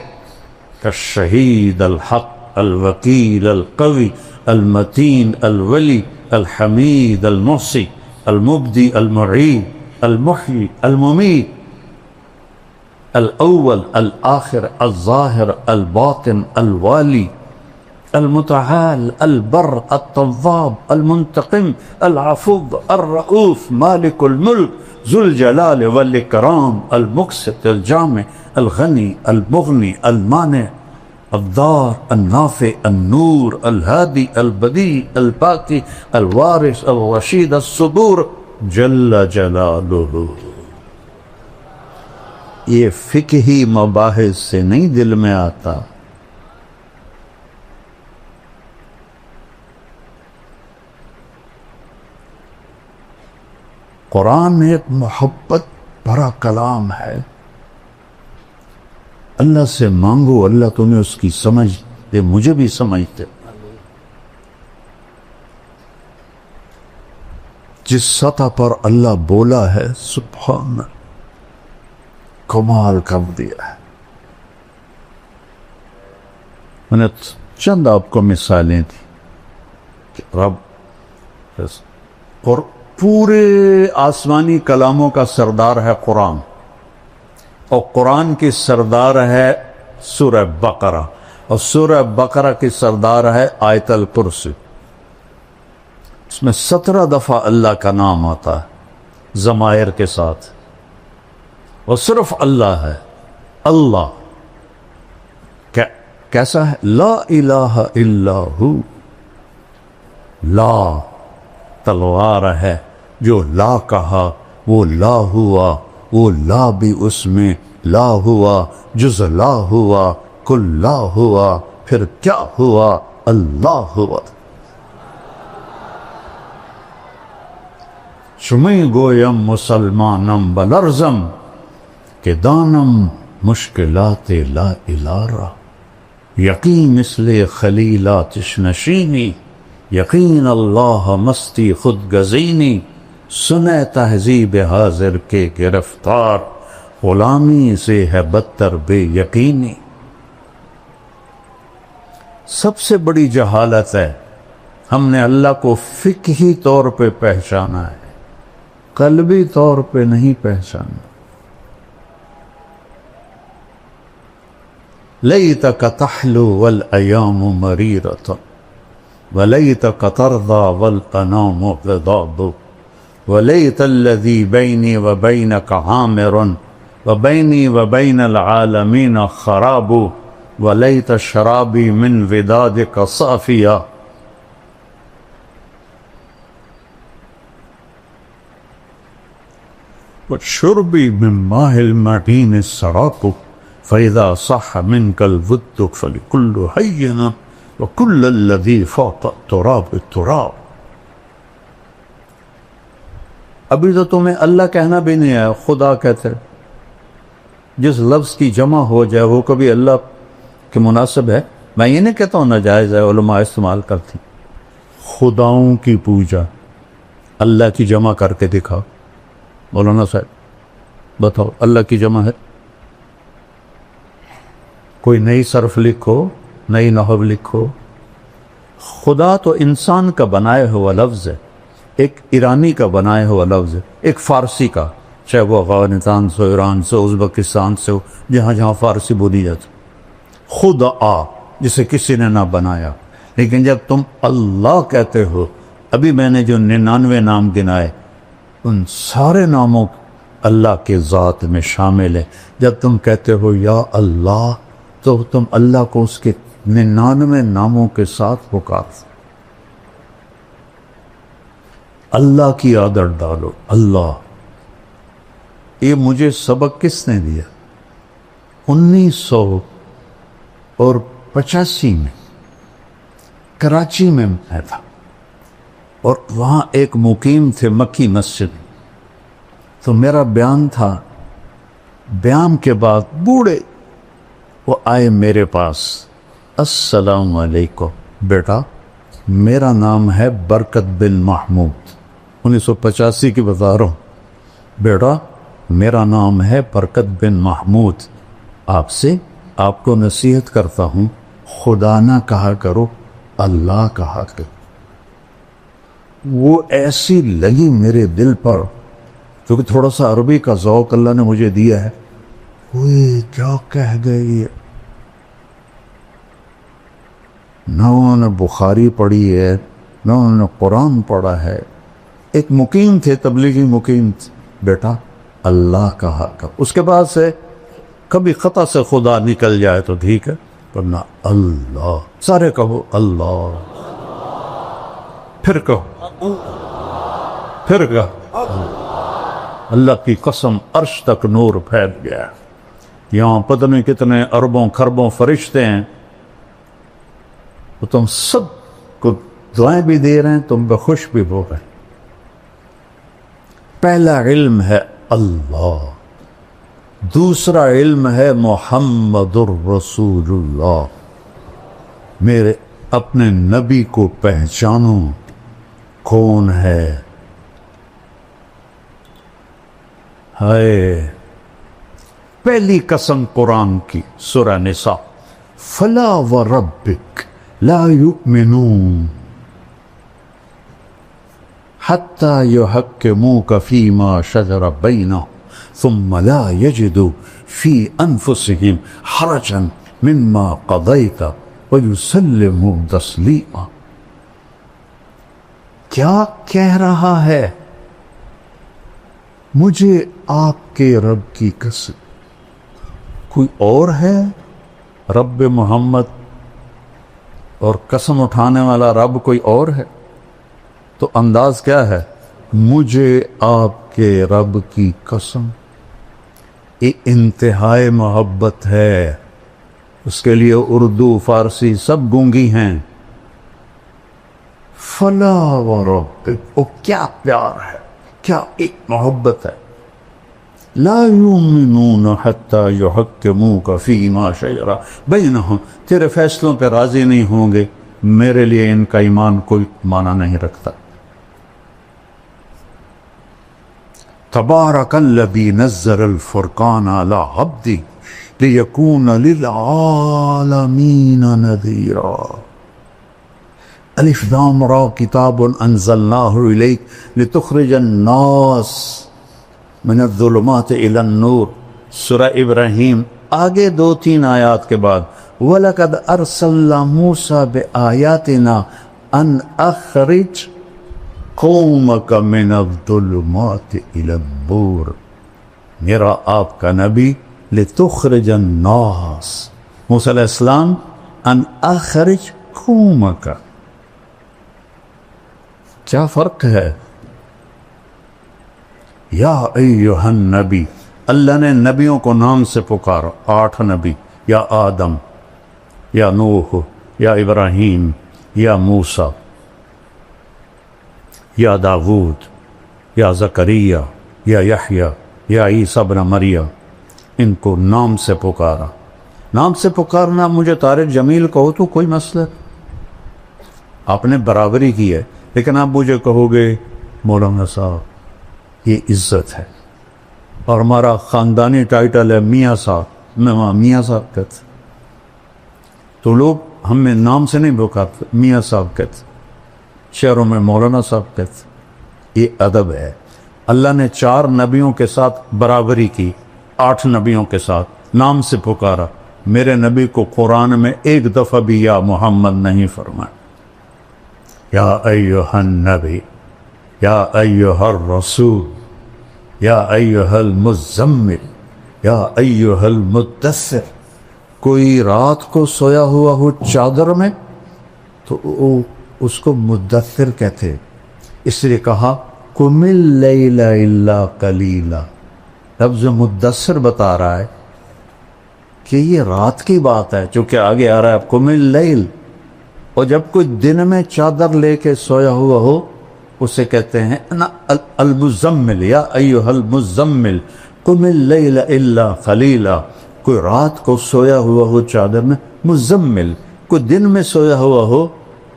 الشہید، الحق، الوکیل، القوی، المتین، الولی، الحمید، المحصی، المبدی، المعید، المحیی، الممیت، الاول، الآخر، الظاہر، الباطن، الوالی، المتعال، البر، التواب، المنتقم، العفو، الرؤوف، مالک الملک، ذو الجلال والاکرام، المقسط، الجامع، الغنی، المغنی، المانع، الضار، النافع، النور، الہادی، البدیع، الباقی، الوارث، الرشید، الصبور، جل جلالہ۔ یہ فقہی مباحث سے نہیں دل میں آتا، قرآن ایک محبت بھرا کلام ہے۔ اللہ سے مانگو، اللہ تمہیں اس کی سمجھ دے، مجھے بھی سمجھ دے۔ جس سطح پر اللہ بولا ہے، سبحان، کمال کر دیا ہے۔ میں نے چند آپ کو مثالیں دی کہ رب اور پورے آسمانی کلاموں کا سردار ہے قرآن، اور قرآن کی سردار ہے سورہ بقرہ، اور سورہ بقرہ کی سردار ہے آیت الکرسی۔ اس میں 17 دفعہ اللہ کا نام آتا ہے ضمائر کے ساتھ، اور صرف اللہ ہے۔ اللہ کیسا ہے؟ لا الہ الا ہو، لا تلوار ہے، جو لا کہا وہ لا ہوا، وہ لا بھی اس میں لا ہوا، جز لا ہوا، کل لا ہوا، پھر کیا ہوا؟ اللہ ہوا۔ شمی گویم مسلمانم بلرزم، کہ دانم مشکلات لا الہ، یقین مثل خلیلات نشینی، یقین اللہ مستی خود گزینی، سنے تہذیب حاضر کے گرفتار، غلامی سے ہے بدتر بے یقینی۔ سب سے بڑی جہالت ہے ہم نے اللہ کو فقہی طور پہ پہچانا ہے، قلبی طور پہ نہیں پہچانا۔ لیتک تحلو والایام مریرۃ، ولیتک ترضى والانام غضاب، ولیت الذی بینی وبینک عامر، وبینی وبین العالمین خراب، ولیت شرابی من ودادک صافیا۔ وشربی من ماء المعین السراق، فإذا صح منك الود فلكل حين، وكل الذي فوق التراب التراب۔ ابھی تو تمہیں اللہ کہنا بھی نہیں ہے، خدا کہتے۔ جس لفظ کی جمع ہو جائے وہ کبھی اللہ کے مناسب ہے؟ میں یہ نہیں کہتا ہوں ناجائز ہے، علماء استعمال کرتی۔ خداؤں کی پوجا اللہ کی جمع کر کے دکھاؤ، مولانا صاحب بتاؤ اللہ کی جمع ہے؟ کوئی نئی صرف لکھو، نئی نحو لکھو. خدا تو انسان کا بنایا ہوا لفظ ہے، ایک ایرانی کا بنایا ہوا لفظ ہے، ایک فارسی کا، چاہے وہ افغانستان سے، ایران سے، ازبکستان سے ہو، جہاں جہاں فارسی بولی جاتی. خدا جسے کسی نے نہ بنایا. لیکن جب تم اللہ کہتے ہو، ابھی میں نے جو 99 نام گنائے ان سارے ناموں اللہ کے ذات میں شامل ہے. جب تم کہتے ہو یا اللہ تو تم اللہ کو اس کے 99 ناموں کے ساتھ پکار. اللہ کی عادت ڈالو. اللہ، یہ مجھے سبق کس نے دیا؟ 1985 میں کراچی میں میں تھا، اور وہاں ایک مقیم تھے مکی مسجد. تو میرا بیان تھا، بیان کے بعد بوڑھے وہ آئے میرے پاس. السلام علیکم بیٹا، میرا نام ہے برکت بن محمود. 1985 کی بتا رہا ہوں. بیٹا میرا نام ہے برکت بن محمود، آپ کو نصیحت کرتا ہوں، خدا نہ کہا کرو، اللہ کہا کرو. وہ ایسی لگی میرے دل پر، کیونکہ تھوڑا سا عربی کا ذوق اللہ نے مجھے دیا ہے. وہ کیا کہہ گئی، نہ انہوں نے بخاری پڑھی ہے، نہ انہوں نے قرآن پڑھا ہے. ایک مقیم تھے، تبلیغی مقیم تھے. بیٹا اللہ کہا کرو. اس کے بعد سے کبھی خطا سے خدا نکل جائے تو ٹھیک ہے، ورنہ اللہ. سارے کہو اللہ، پھر کہو، پھر کہو. اللہ کی قسم عرش تک نور پھیل گیا. یہاں پتہ نہیں کتنے اربوں خربوں فرشتے ہیں، وہ تم سب کو دعائیں بھی دے رہے ہیں، تم پہ خوش بھی ہو رہے ہیں. پہلا علم ہے اللہ، دوسرا علم ہے محمد الرسول اللہ. میرے اپنے نبی کو پہچانو کون ہے. ہائے، پہلی قسم قرآن کی سورہ نساء، فلا وربک لا یؤمنون حتی یحکموک فیما شجر بینہم ثم لا یجدوا فی انفسہم حرجا مما قضیت ویسلموا تسلیما. کیا کہہ رہا ہے؟ مجھے آپ کے رب کی قسم، کوئی اور ہے رب محمد، اور قسم اٹھانے والا رب کوئی اور ہے؟ تو انداز کیا ہے؟ مجھے آپ کے رب کی قسم. یہ انتہائی محبت ہے. اس کے لیے اردو فارسی سب گونگی ہیں. فلا وربک، وہ کیا پیار ہے، کیا ایک محبت ہے. لا یؤمنون حتی یحکموک فیما شجر بینہم، تیرے فیصلوں پہ راضی نہیں ہوں گے، میرے لیے ان کا ایمان کوئی معنی نہیں رکھتا. تبارک الذی نزل الفرقان علی عبدہ لیکون للعالمین نذیرا. الف لام را کتاب انزلناہ الیک لتخرج الناس من الظلمات الی النور. سورہ ابراہیم آگے 2-3 آیات کے بعد وَلَقَدْ أَرْسَلْنَا مُوسَىٰ بِآيَاتِنَا أَنْ أَخْرِجْ قَوْمَكَ مِنَ الظُّلُمَاتِ إِلَى النُّورِ. میرا آپ کا نبی لِتُخْرِجَ النَّاسِ، موسیٰ علیہ السلام، أَنْ أَخْرِجْ قَوْمَكَ. کیا فرق ہے؟ یا ایہا النبی، اللہ نے نبیوں کو نام سے پکارا. 8 نبی، یا آدم، یا نوح، یا ابراہیم، یا موسیٰ، یا داود، یا زکریا، یا یحییٰ، یا عیسیٰ ابن مریم. ان کو نام سے پکارا. نام سے پکارنا، مجھے طارق جمیل کہو تو کوئی مسئلہ، آپ نے برابری کی ہے. لیکن آپ مجھے کہو گے مولانا صاحب یہ عزت ہے، اور ہمارا خاندانی ٹائٹل ہے میاں صاحب، میں وہاں میاں صاحب کہتے. تو لوگ ہمیں نام سے نہیں پکارتے، میاں صاحب کہتے، شہروں میں مولانا صاحب کہتے. یہ ادب ہے. اللہ نے 4 نبیوں کے ساتھ برابری کی، 8 نبیوں کے ساتھ نام سے پکارا. میرے نبی کو قرآن میں ایک دفعہ بھی یا محمد نہیں فرمایا. یا ایھا النبی، یا ایھا الرسول، یا ایھا المزمل، یا ایھا المدثر. کوئی رات کو سویا ہوا ہو چادر میں تو اس کو مدثر کہتے. اس لیے کہا قم اللیل الا قلیلا. لفظ مدثر بتا رہا ہے کہ یہ رات کی بات ہے، چونکہ آگے آ رہا ہے قم اللیل. اور جب کوئی دن میں چادر لے کے سویا ہوا ہو اسے کہتے ہیں المزمل، یا ایھا المزمل قم اللیل الا قلیلا. کوئی رات کو سویا ہوا ہو چادر میں مزمل، کوئی دن میں سویا ہوا ہو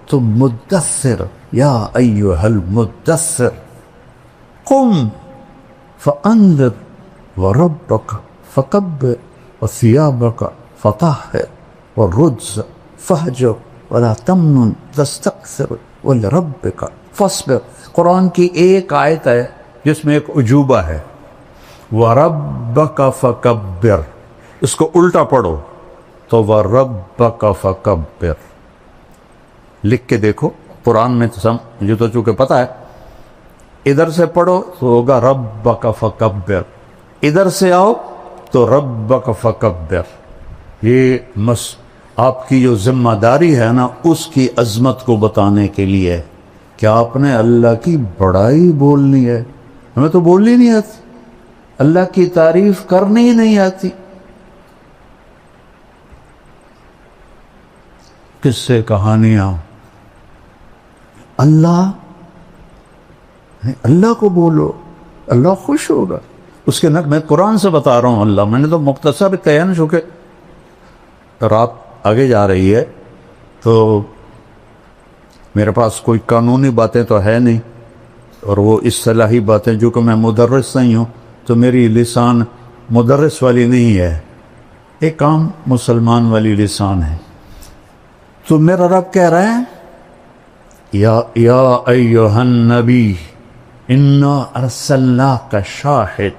تو مدثر، یا ایھا المدثر قم فانذر وربک فکبر وثیابک فطہر والرجز فہجر ولا تمنن تستکثر ولربک فاصبر. قرآن کی ایک آیت ہے جس میں ایک عجوبہ ہے، وَرَبَّكَ فَكَبِّرْ. اس کو الٹا پڑھو تو وَرَبَّكَ فَكَبِّرْ. لکھ کے دیکھو قرآن میں مجھے تو چونکہ پتہ ہے، ادھر سے پڑھو تو ہوگا رَبَّكَ فَكَبِّرْ، ادھر سے آؤ تو رَبَّكَ فَكَبِّرْ. یہ آپ کی جو ذمہ داری ہے نا، اس کی عظمت کو بتانے کے لیے کہ آپ نے اللہ کی بڑائی بولنی ہے. ہمیں تو بولنی نہیں آتی، اللہ کی تعریف کرنی ہی نہیں آتی. کس سے کہانیاں، اللہ کو بولو، اللہ خوش ہوگا. اس کے میں قرآن سے بتا رہا ہوں. اللہ میں نے تو مختصر کہا نا، چونکہ رات آگے جا رہی ہے تو میرے پاس کوئی قانونی باتیں تو ہے نہیں، اور وہ اصطلاحی باتیں، جو کہ میں مدرس نہیں ہوں تو میری لسان مدرس والی نہیں ہے، ایک عام مسلمان والی لسان ہے. تو میرا رب کہہ رہا ہے یا ایھا النبی انا ارسلناک شاہد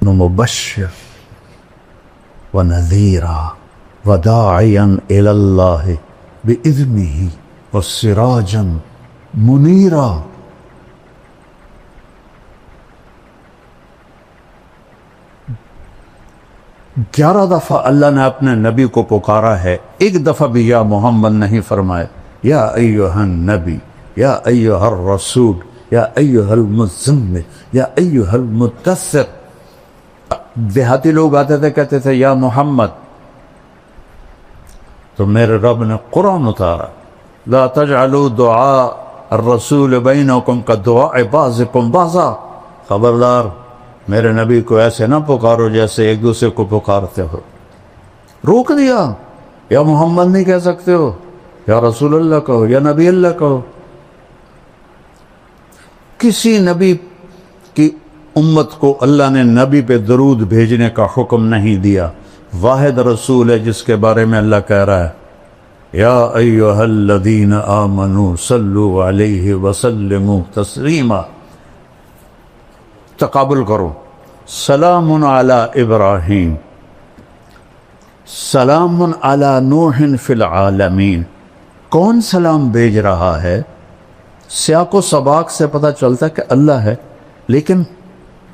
ومبشر ونذیرا وداعیا الی اللہ باذنہ وسراجا منیرا. گیارہ دفعہ اللہ نے اپنے نبی کو پکارا ہے، ایک دفعہ بھی یا محمد نہیں فرمائے. یا ایھا النبی، یا ایھا الرسول، یا ایھا المزمل، یا ایھا المدثر. دیہاتی لوگ آتے تھے کہتے تھے یا محمد، تو میرے رب نے قرآن اتارا، لا تجعلوا دعاء الرسول بینکم کدعاء بعضکم بعضا. خبردار میرے نبی کو ایسے نہ پکارو جیسے ایک دوسرے کو پکارتے ہو. روک دیا، یا محمد نہیں کہہ سکتے ہو، یا رسول اللہ کہو، یا نبی اللہ کہو. کسی نبی کی امت کو اللہ نے نبی پہ درود بھیجنے کا حکم نہیں دیا. واحد رسول ہے جس کے بارے میں اللہ کہہ رہا ہے یا ایھا الذین آمنوا صلوا علیہ وسلموا تسلیما. تقابل کرو، سلام علی ابراہیم، سلام علی نوح فی العالمین. کون سلام بھیج رہا ہے؟ سیاق و سباق سے پتہ چلتا ہے کہ اللہ ہے، لیکن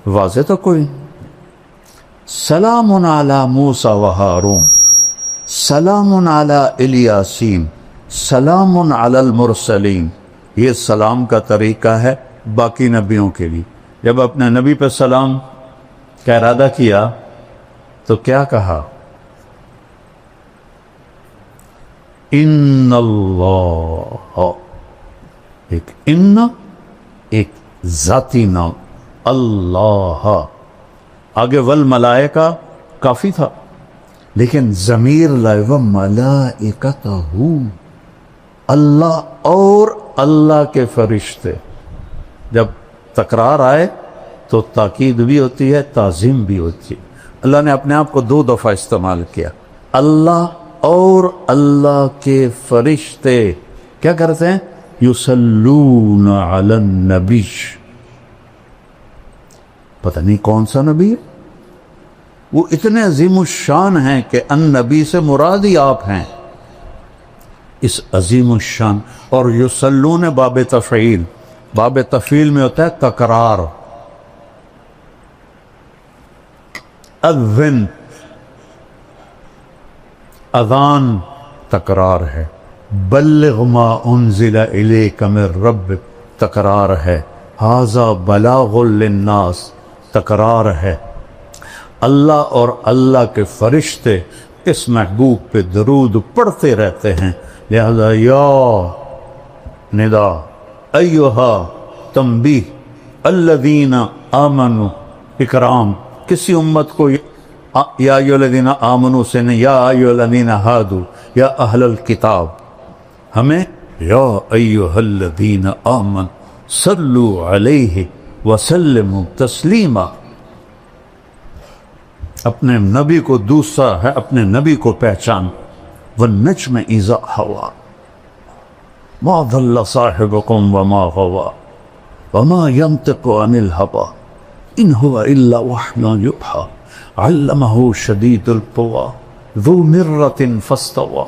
واضح تو کوئی. سلام علی موسیٰ و ہارون، سلام علی الیاسین، سلام علی المرسلین. یہ سلام کا طریقہ ہے باقی نبیوں کے لیے. جب اپنے نبی پہ سلام کا ارادہ کیا تو کیا کہا؟ ان اللہ. ایک ان، ایک ذاتی نام اللہ. آگے والملائکہ کافی تھا، لیکن ضمیر لائے وملائکتہ، اللہ اور اللہ کے فرشتے. جب تکرار آئے تو تاکید بھی ہوتی ہے، تعظیم بھی ہوتی ہے. اللہ نے اپنے آپ کو 2 دفعہ استعمال کیا، اللہ اور اللہ کے فرشتے کیا کرتے ہیں؟ یصلون علی النبی. پتہ نہیں کون سا نبی ہے، وہ اتنے عظیم الشان ہیں کہ النبی سے مراد ہی آپ ہیں، اس عظیم الشان. اور یصلون باب تفعیل، باب تفعیل میں ہوتا ہے تکرار. اذن، اذان تکرار ہے. بلغ ما انزل الیک من ربک تکرار ہے. ھذا بلاغ للناس تکرار ہے. اللہ اور اللہ کے فرشتے اس محبوب پہ درود پڑھتے رہتے ہیں. لہذا یا ندا، ایہا تنبیہ، الذین آمنوا اکرام. کسی امت کو یا ایھا الذین آمنوا سے نہیں، یا ایھا الذین ہادوا، یا اہل الکتاب. ہمیں یا ایھا الذین آمنوا صلوا علیہ وسلموا تسلیما. اپنے نبی کو دوسرا ہے، اپنے نبی کو پہچان. والنجم اذا ہوا ما ضل صاحبکم وما غوا وما ينطق عن الهوى ان هو الا وحی یوحی علمہ شدید القوى ذو مرۃ فاستوى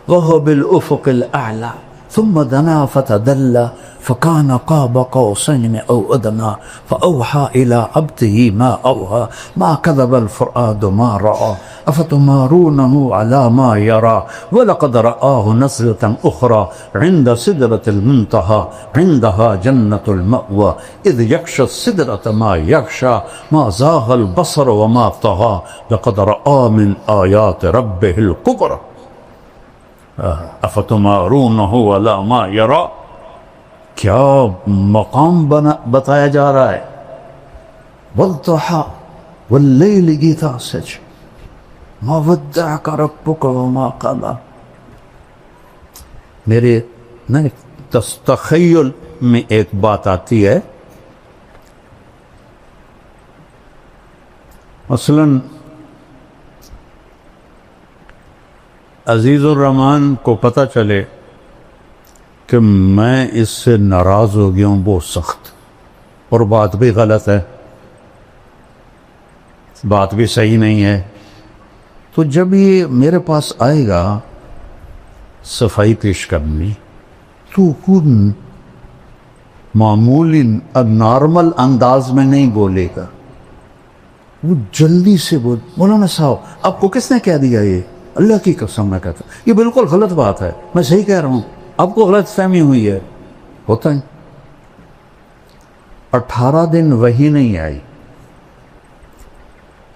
وهو بالافق الاعلی ثم دنا فتدلى فكان قاب قوسين أو أدنى فأوحى إلى عبده ما أوحى ما كذب الفؤاد ما رأى أفتمارونه على ما يرى ولقد رآه نزلة أخرى عند سدرة المنتهى عندها جنة المأوى إذ يغشى السدرة ما يغشى ما زاغ البصر وما طغى لقد رأى من آيات ربه الكبرى افتمارونہ علی ما یرا. کیا مقام بتایا جا رہا ہے. والضحی واللیل اذا سجى ما ودعک ربک وما قلى. میرے تخیل میں ایک بات آتی ہے، مثلاً عزیز الرحمن کو پتہ چلے کہ میں اس سے ناراض ہو گیا ہوں بہت سخت، اور بات بھی غلط ہے، بات بھی صحیح نہیں ہے، تو جب یہ میرے پاس آئے گا صفائی پیش کرنی، تو خود معمولی نارمل انداز میں نہیں بولے گا، وہ جلدی سے بول. مولانا صاحب آپ کو کس نے کہہ دیا؟ یہ اللہ کی قسم میں کہتا ہوں یہ بالکل غلط بات ہے، میں صحیح کہہ رہا ہوں، آپ کو غلط فہمی ہوئی ہے. ہوتا ہے. 18 دن وحی نہیں آئی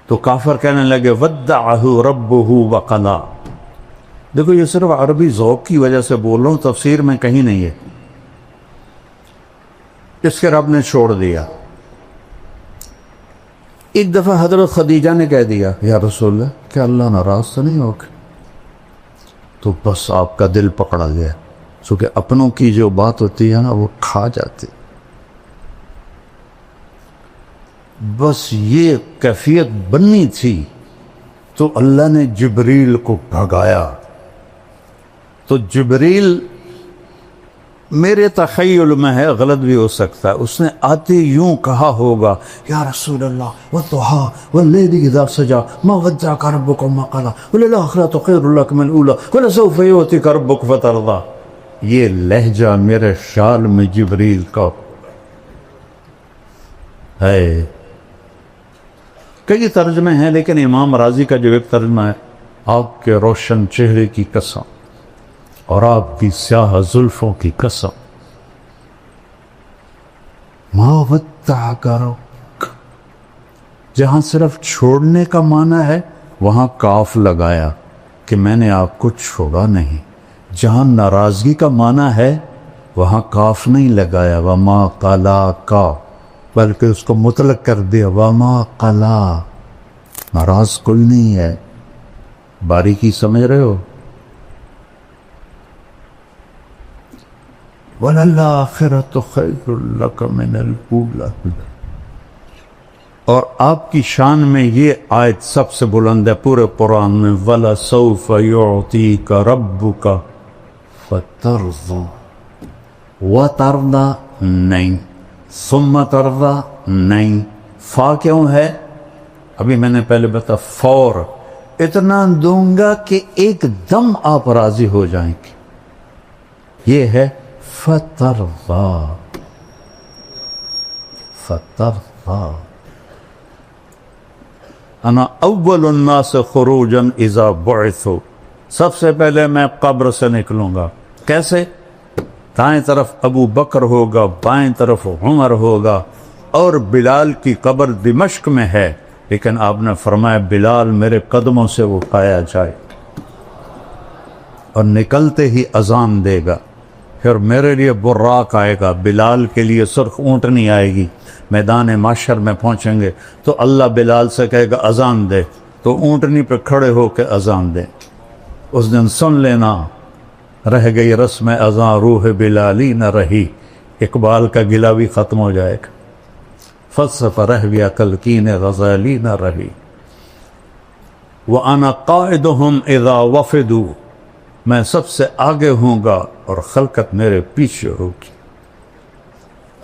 تو کافر کہنے لگے ودعہ ربہ وقلا. دیکھو یہ صرف عربی ذوق کی وجہ سے بول رہا ہوں، تفسیر میں کہیں نہیں ہے. اس کے رب نے چھوڑ دیا. ایک دفعہ حضرت خدیجہ نے کہہ دیا یا رسول اللہ کہ اللہ ناراض تو نہیں ہوگا، تو بس آپ کا دل پکڑا گیا، چونکہ اپنوں کی جو بات ہوتی ہے نا وہ کھا جاتی. بس یہ کیفیت بننی تھی تو اللہ نے جبریل کو بھگایا. تو جبریل میرے تخیل میں ہے، غلط بھی ہو سکتا ہے، اس نے آتے یوں کہا ہوگا یا رسول اللہ والضحی واللیل اذا سجى ما ودعك ربك وما قلى وللآخرة خير لك من الأولى ولسوف يؤتيك ربك فترضى. یہ لہجہ میرے خیال میں جبریل کا ہے. کئی ترجمے ہیں لیکن امام راضی کا جو ایک ترجمہ ہے، آپ کے روشن چہرے کی قسم اور آپ کی سیاہ زلفوں کی قسم، ما ودعک ربک. جہاں صرف چھوڑنے کا معنی ہے وہاں کاف لگایا کہ میں نے آپ کو چھوڑا نہیں. جہاں ناراضگی کا معنی ہے وہاں کاف نہیں لگایا وما قلاک، بلکہ اس کو مطلق کر دیا وما قلا. ناراض کوئی نہیں ہے. باریکی سمجھ رہے ہو؟ وَلَلْآخِرَةُ خَيْرٌ لَكَ مِنَ الْأُولَىٰ. اور آپ کی شان میں یہ آیت سب سے بلند ہے پورے قرآن میں، وَلَسَوْفَ يُعْطِيكَ رَبُّكَ فَتَرْضَىٰ، وَتَرْضَىٰ نہیں، ثُمَّ تَرْضَىٰ نہیں، فا کیوں ہے؟ ابھی میں نے پہلے بتا، فور اتنا دوں گا کہ ایک دم آپ راضی ہو جائیں گے، یہ ہے فَتَرْضَىٰ، فَتَرْضَىٰ۔ انا اول الناس خروجا اذا بعثوا، سب سے پہلے میں قبر سے نکلوں گا، کیسے؟ دائیں طرف ابو بکر ہوگا، بائیں طرف عمر ہوگا، اور بلال کی قبر دمشق میں ہے، لیکن آپ نے فرمایا بلال میرے قدموں سے اٹھایا جائے، اور نکلتے ہی اذان دے گا، پھر میرے لیے براق آئے گا، بلال کے لیے سرخ اونٹنی آئے گی، میدان معشر میں پہنچیں گے تو اللہ بلال سے کہے گا اذان دے، تو اونٹنی پہ کھڑے ہو کے اذان دے، اس دن سن لینا، رہ گئی رسم اذان روح بلالی نہ رہی، اقبال کا گلہ بھی ختم ہو جائے گا، فلسفہ رہ گیا کلکین غزالی نہ رہی۔ وَأَنَا قَائِدُهُمْ إِذَا وَفِدُوا، میں سب سے آگے ہوں گا اور خلقت میرے پیچھے ہوگی۔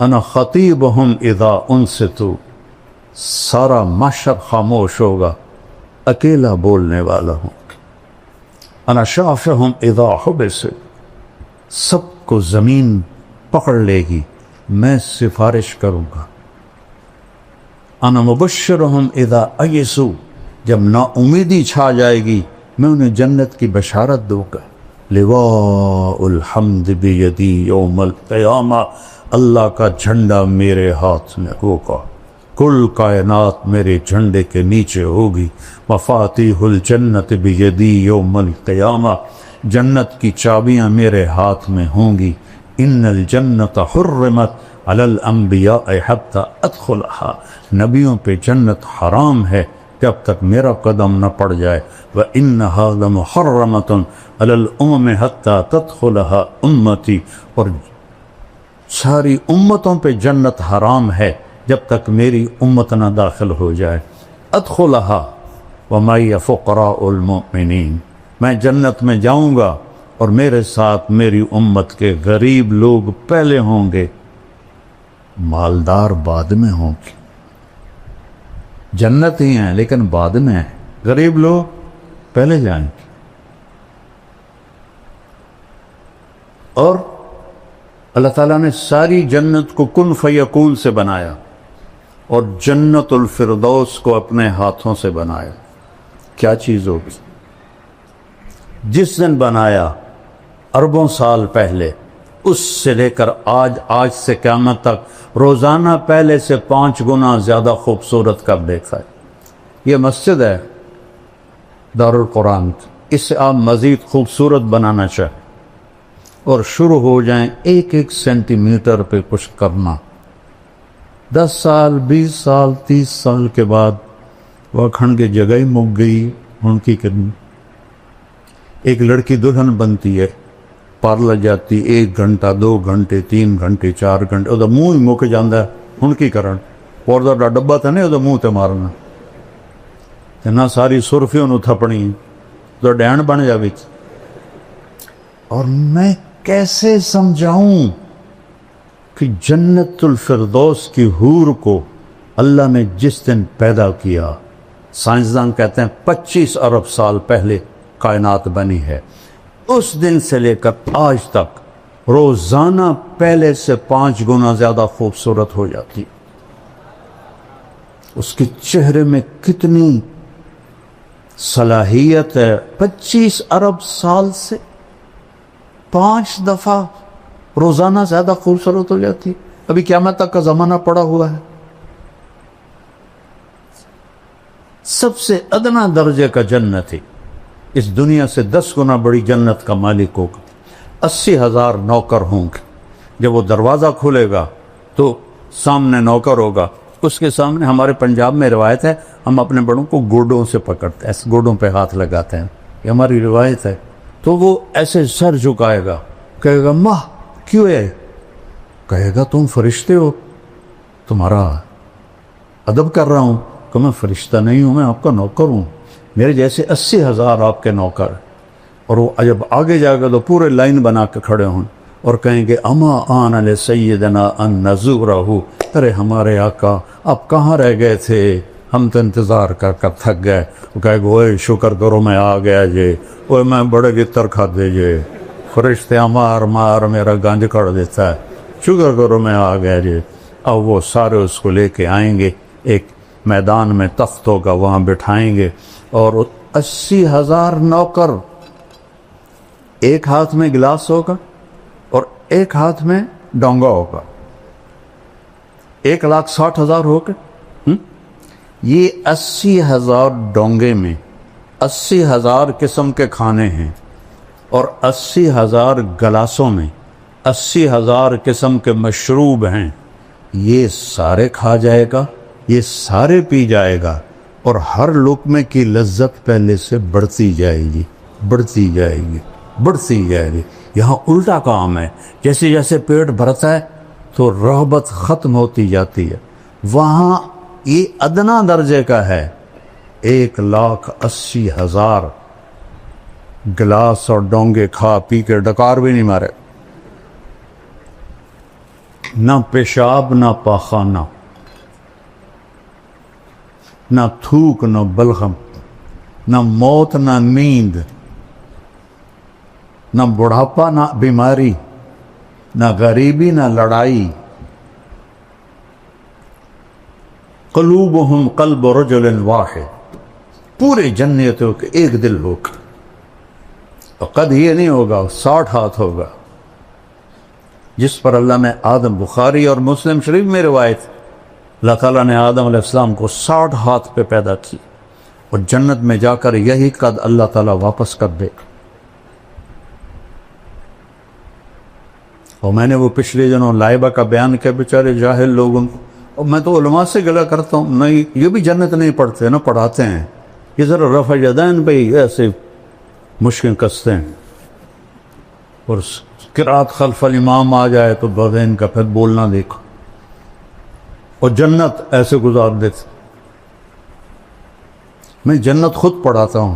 انا خطیبہم اذا انصتوا، سارا معاشر خاموش ہوگا، اکیلا بولنے والا ہوں۔ انا شافہم اذا حبسوا، سب کو زمین پکڑ لے گی، میں سفارش کروں گا۔ انا مبشرہم اذا ایسوا، جب نا امیدی چھا جائے گی میں انہیں جنت کی بشارت دوں گا۔ لواء الحمد بیدی یوم القیامہ، اللہ کا جھنڈا میرے ہاتھ میں ہوگا، کل کائنات میرے جھنڈے کے نیچے ہوگی۔ مفاتیح الجنت بیدی یوم القیامہ، جنت کی چابیاں میرے ہاتھ میں ہوں گی۔ ان الجنت حرمت علی الانبیاء حتی ادخلها، نبیوں پہ جنت حرام ہے جب تک میرا قدم نہ پڑ جائے۔ وَإِنَّهَا لَمُحَرَّمَةٌ عَلَى الْأُمَمِ حَتَّى تَدْخُلَهَا أُمَّتِي، اور ساری امتوں پہ جنت حرام ہے جب تک میری امت نہ داخل ہو جائے۔ ادخلها وَمَعِيَ فُقَرَاءُ الْمُؤْمِنِينَ، میں جنت میں جاؤں گا اور میرے ساتھ میری امت کے غریب لوگ پہلے ہوں گے، مالدار بعد میں ہوں گے۔ جنت ہی ہیں لیکن بعد میں ہیں، غریب لوگ پہلے جائیں گے۔ اور اللہ تعالیٰ نے ساری جنت کو کن فیکون سے بنایا اور جنت الفردوس کو اپنے ہاتھوں سے بنایا۔ کیا چیز ہوگی؟ جس دن بنایا اربوں سال پہلے، اس سے لے کر آج سے قیامت تک روزانہ پہلے سے 5 گنا زیادہ خوبصورت کر دیکھا ہے۔ یہ مسجد ہے دارالقرآن، اس سے آپ مزید خوبصورت بنانا چاہیں اور شروع ہو جائیں 1 سینٹی میٹر پہ کچھ کرنا، 10 سال 20 سال 30 سال کے بعد وہ کھڑ کے جگہ ہی مک گئی، ان کی کرنی۔ ایک لڑکی دلہن بنتی ہے، پارلر جاتی 1 گھنٹہ 2 گھنٹے 3 گھنٹے 4 گھنٹے، وہ منہ ہی مک جاندہ ہے، ان کی کرن اور دا ڈبا تھا نہیں وہ منہ تے مارنا، نہ ساری سرفی انہوں تھپنی تو ڈین بن جاوی۔ اور میں کیسے سمجھاؤں کہ جنت الفردوس کی حور کو اللہ نے جس دن پیدا کیا، سائنسدان کہتے ہیں 25 ارب سال پہلے کائنات بنی ہے، اس دن سے لے کر آج تک روزانہ پہلے سے 5 گنا زیادہ خوبصورت ہو جاتی۔ اس کے چہرے میں کتنی صلاحیت ہے، 25 ارب سال سے 5 دفعہ روزانہ زیادہ خوبصورت ہو جاتی۔ ابھی قیامت تک کا زمانہ پڑا ہوا ہے۔ سب سے ادنا درجے کا جنت ہے، اس دنیا سے 10 گنا بڑی جنت کا مالک ہوگا، 80,000 نوکر ہوں گے۔ جب وہ دروازہ کھولے گا تو سامنے نوکر ہوگا، اس کے سامنے ہمارے پنجاب میں روایت ہے ہم اپنے بڑوں کو گوڈوں سے پکڑتے ہیں، ایسے گوڈوں پہ ہاتھ لگاتے ہیں، یہ ہماری روایت ہے۔ تو وہ ایسے سر جھکائے گا، کہے گا ماں کیوں ہے؟ کہے گا تم فرشتے ہو، تمہارا ادب کر رہا ہوں کہ میں فرشتہ نہیں ہوں، میں آپ کا نوکر ہوں، میرے جیسے 80,000 آپ کے نوکر. اور وہ جب آگے جا گا تو پورے لائن بنا کے کھڑے ہوں اور کہیں گے اما آن لسیدنا ان نزورہ، ارے ہمارے آقا آپ کہاں رہ گئے تھے، ہم تو انتظار کر کر تھک گئے. وہ کہے گا اوے شکر کرو میں آ گیا جی، اوے میں بڑے گتر کھا دے جی، فرشتے مار مار میرا گنج کر دیتا ہے، شکر کرو میں آ گیا جی. اب وہ سارے اس کو لے کے آئیں گے، ایک میدان میں تخت ہوگا وہاں بٹھائیں گے، اور 80,000 نوکر، ایک ہاتھ میں گلاس ہوگا اور ایک ہاتھ میں ڈونگا ہوگا، 1,60,000 ہو گئے. یہ 80,000 ڈونگے میں 80,000 قسم کے کھانے ہیں، اور 80,000 گلاسوں میں 80,000 قسم کے مشروب ہیں. یہ سارے کھا جائے گا، یہ سارے پی جائے گا، اور ہر لقمے کی لذت پہلے سے بڑھتی جائے گی، بڑھتی جائے گی، بڑھتی جائے گی. یہاں الٹا کام ہے، جیسے جیسے پیٹ بھرتا ہے تو رغبت ختم ہوتی جاتی ہے. وہاں یہ ادنا درجے کا ہے، 1,80,000 گلاس اور ڈونگے کھا پی کے ڈکار بھی نہیں مارے، نہ پیشاب نہ پاخانہ، نہ تھوک نہ بلغم، نہ موت نہ نیند، نہ بڑھاپا نہ بیماری، نہ غریبی نہ لڑائی. قلوبہم قلب رجل واحد، پورے جنتوں کے ایک دل ہوگا. اور قد یہ نہیں ہوگا 60 ہاتھ ہوگا، جس پر اللہ نے آدم، بخاری اور مسلم شریف میں روایت، اللہ تعالیٰ نے آدم علیہ السلام کو 60 ہاتھ پہ پیدا کی، اور جنت میں جا کر یہی قد اللہ تعالیٰ واپس کر دے. اور میں نے وہ پچھلے دنوں لائبہ کا بیان کیا بیچارے جاہل لوگوں کو، اور میں تو علماء سے گلہ کرتا ہوں، نہیں یہ بھی جنت نہیں پڑھتے نہ پڑھاتے ہیں، یہ ذرا رفع یدین پہ ہی ایسے مشکل کستے ہیں، اور قرات خلف الامام آ جائے تو بغین کا پھر بولنا دیکھو، اور جنت ایسے گزار دیتے. میں جنت خود پڑھاتا ہوں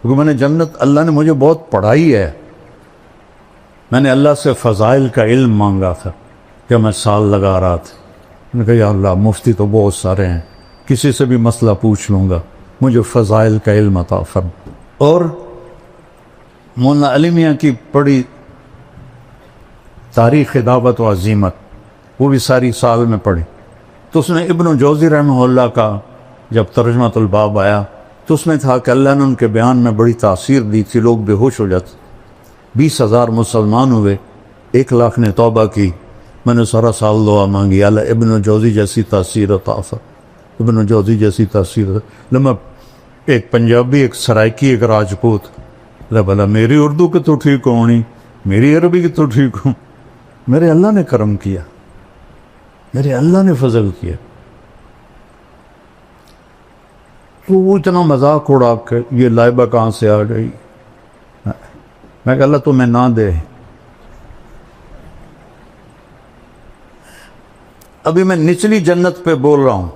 کیونکہ میں نے جنت، اللہ نے مجھے بہت پڑھائی ہے. میں نے اللہ سے فضائل کا علم مانگا تھا کہ میں سال لگا رہا تھا، میں نے کہا یا اللہ مفتی تو بہت سارے ہیں، کسی سے بھی مسئلہ پوچھ لوں گا، مجھے فضائل کا علم عطا فرما. اور مولانا علی میاں کی پڑھی تاریخ دعوت و عزیمت، وہ بھی ساری سال میں پڑھی، تو اس میں ابن جوزی رحمہ اللہ کا جب ترجمۃ الباب آیا تو اس میں تھا کہ اللہ نے ان کے بیان میں بڑی تاثیر دی تھی، لوگ بے ہوش ہو جاتے. 20,000 مسلمان ہوئے، 1,00,000 نے توبہ کی. میں نے سارا سال دعا مانگی اللہ ابن جوزی جیسی تاثیر عطا فرما، ابن جوزی جیسی تاثیر. لما ایک پنجابی، ایک سرائکی، ایک راجپوت، بھلا میری اردو کی تو ٹھیک ہونی، میری عربی کی تو ٹھیک ہوں. میرے اللہ نے کرم کیا، میرے اللہ نے فضل کیا. تو وہ اتنا مذاق اڑا کہ یہ لائبہ کہاں سے آ گئی. میں کہ اللہ تمہیں نہ دے. ابھی میں نچلی جنت پہ بول رہا ہوں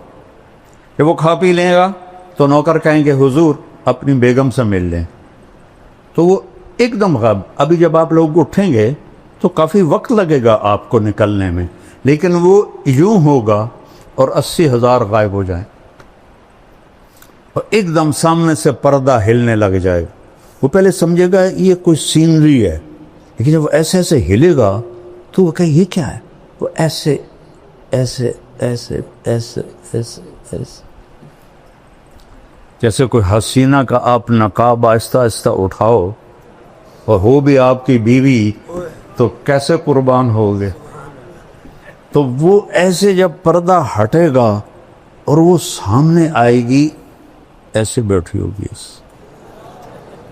کہ وہ کھا پی لے گا تو نوکر کہیں گے حضور اپنی بیگم سے مل لیں، تو وہ ایک دم غائب. ابھی جب آپ لوگ اٹھیں گے تو کافی وقت لگے گا آپ کو نکلنے میں، لیکن وہ یوں ہوگا اور 80,000 غائب ہو جائیں، اور ایک دم سامنے سے پردہ ہلنے لگ جائے گا. وہ پہلے سمجھے گا یہ کوئی سینری ہے، لیکن جب وہ ایسے ایسے ہلے گا تو وہ کہے یہ کیا ہے، وہ ایسے ایسے ایسے ایسے ایسے ایسے، جیسے کوئی حسینہ کا آپ نقاب آہستہ آہستہ اٹھاؤ اور ہو بھی آپ کی بیوی تو کیسے قربان ہوگے. تو وہ ایسے جب پردہ ہٹے گا اور وہ سامنے آئے گی، ایسے بیٹھی ہوگی.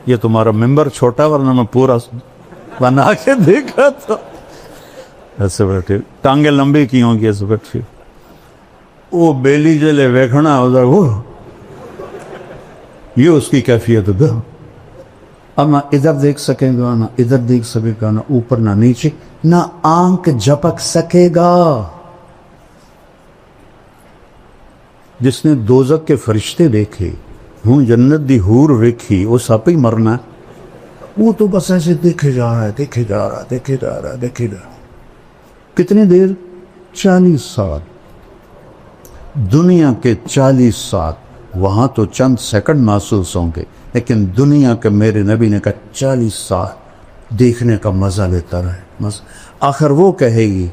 یہ تمہارا ممبر چھوٹا ورنہ میں پورا بنا کے دیکھا تھا. ایسے بیٹھے، ٹانگیں لمبی کی ہوں گی، ایسے بیٹھی. وہ بیلی جلے ویکھنا ہو جائے، وہ یہ اس کی کیفیت ہے. اب نہ ادھر دیکھ سکے گا، نہ ادھر دیکھ سکے گا، نہ اوپر نہ نیچے، نہ آنکھ جھپک سکے گا. جس نے دوزخ کے فرشتے دیکھے، ہوں جنت دی حور ویکھی، وہ سپ ہی مرنا ہے، وہ تو بس ایسے دیکھے جا رہا ہے، دیکھے جا رہا ہے، دیکھے جا رہا ہے، دیکھے جا رہا ہے۔ کتنی دیر؟ 40 سال۔ دنیا کے 40 سال، وہاں تو چند سیکنڈ محسوس ہوں گے، لیکن دنیا کے میرے نبی نے کہا 40 سال دیکھنے کا مزہ لیتا رہے۔ آخر وہ کہے گی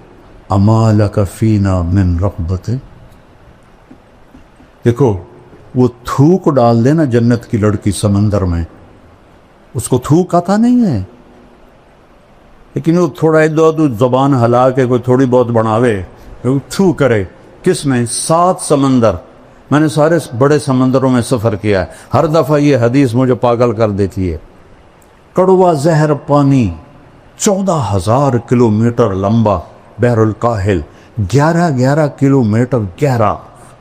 اما لک فینا من رغبت، دیکھو وہ تھوک ڈال دینا جنت کی لڑکی سمندر میں، اس کو تھوک آتا نہیں ہے، لیکن وہ تھوڑا ادھر زبان ہلا کے کوئی تھوڑی بہت بڑھاوے، تھو کرے۔ کس میں؟ 7 سمندر۔ میں نے سارے بڑے سمندروں میں سفر کیا ہے، ہر دفعہ یہ حدیث مجھے پاگل کر دیتی ہے۔ کڑوا زہر پانی 14,000 کلومیٹر لمبا بحر الکاہل، 11 کلومیٹر گہرا،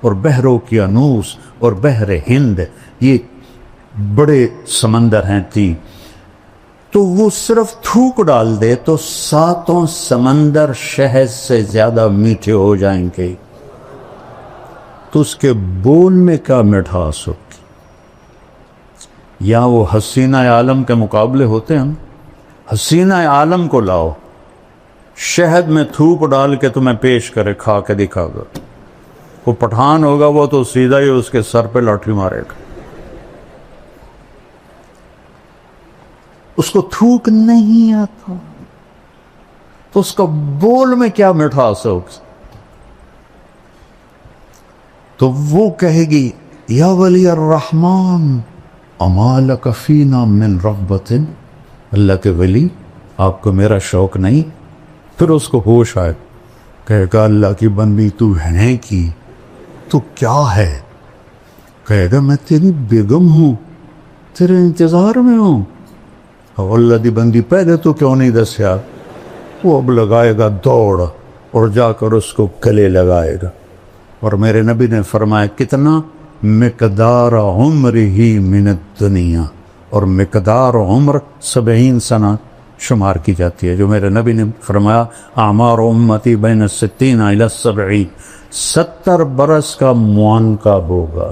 اور بحر اوقیانوس اور بحر ہند، یہ بڑے سمندر ہیں 3۔ تو وہ صرف تھوک ڈال دے تو 7 سمندر شہد سے زیادہ میٹھے ہو جائیں گے، تو اس کے بول میں کیا مٹھاس ہوگی؟ یا وہ حسینہ عالم کے مقابلے ہوتے ہیں؟ حسینہ عالم کو لاؤ، شہد میں تھوک ڈال کے تمہیں پیش کرے، کھا کے دکھا گا، وہ پٹھان ہوگا، وہ تو سیدھا ہی اس کے سر پہ لاٹھی مارے گا۔ اس کو تھوک نہیں آتا تو اس کا بول میں کیا مٹھاس ہوگی؟ تو وہ کہے گی یا ولی الرحمن اما لک فینا من رغبت، اللہ کے ولی آپ کو میرا شوق نہیں؟ پھر اس کو ہوش آئے، کہے گا اللہ کی بندی تو ہے کی، تو کیا ہے؟ کہے گا میں تیری بیگم ہوں، تیرے انتظار میں ہوں۔ اللہ دی بندی پہلے تو کیوں نہیں دسیا؟ وہ اب لگائے گا دوڑ اور جا کر اس کو گلے لگائے گا۔ اور میرے نبی نے فرمایا کتنا؟ مقدار عمر ہی من الدنیا، اور مقدار عمر 70 سنہ شمار کی جاتی ہے، جو میرے نبی نے فرمایا اعمار امتی بین 60 الی 70، 70 برس کا معانقہ ہوگا،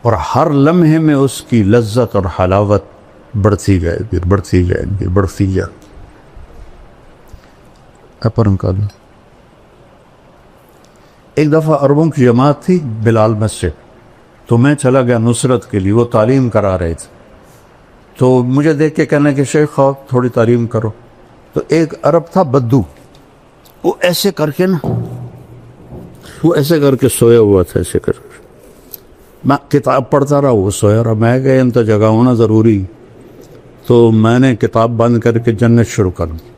اور ہر لمحے میں اس کی لذت اور حلاوت بڑھتی جائے گی، بڑھتی جائے گی، بڑھتی جائے گی۔ اپرم کا ایک دفعہ عربوں کی جماعت تھی بلال مسجد، تو میں چلا گیا نصرت کے لیے، وہ تعلیم کرا رہے تھے، تو مجھے دیکھ کے کہنے کہ شیخ آپ تھوڑی تعلیم کرو۔ تو ایک عرب تھا بدو، وہ ایسے کر کے نا، وہ ایسے کر کے سویا ہوا تھا، ایسے کر کے میں کتاب پڑھتا رہا، وہ سویا رہا۔ میں کہ ان تو جگہ ہونا ضروری، تو میں نے کتاب بند کر کے جنت شروع کر دی۔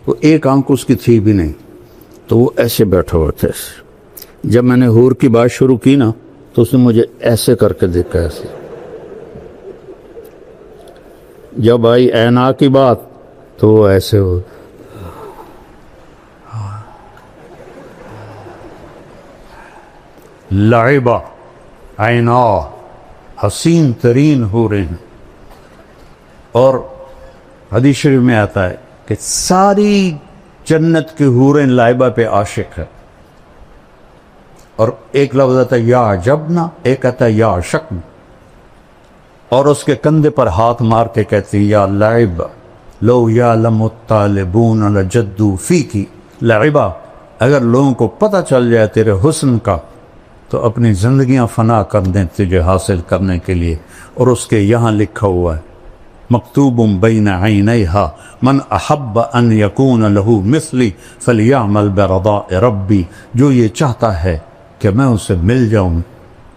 وہ ایک آنکھ اس کی تھی بھی نہیں، تو وہ ایسے بیٹھا ہوا تھا۔ جب میں نے حور کی بات شروع کی نا، تو اس نے مجھے ایسے کر کے دیکھا، ایسے۔ جب آئی اینا کی بات تو وہ ایسے ہو، لعبہ عینا، حسین ترین ہو رہے ہیں۔ اور حدیث شریف میں آتا ہے کہ ساری جنت کے حوریں لائبہ پہ عاشق ہے، اور ایک لفظ آتا ہے یا عجبنا، ایک آتا ہے یا عشقنا، اور اس کے کندھے پر ہاتھ مار کے کہتی یا لعبہ لو یعلم الطالبون لجدوا فیکی، لعبہ اگر لوگوں کو پتہ چل جائے تیرے حسن کا تو اپنی زندگیاں فنا کر دیں تجھے حاصل کرنے کے لیے۔ اور اس کے یہاں لکھا ہوا ہے مکتوب بین عینیہا من احب ان یکون لہو مثلی فلیعمل برضاء ربی، جو یہ چاہتا ہے کہ میں اسے مل جاؤں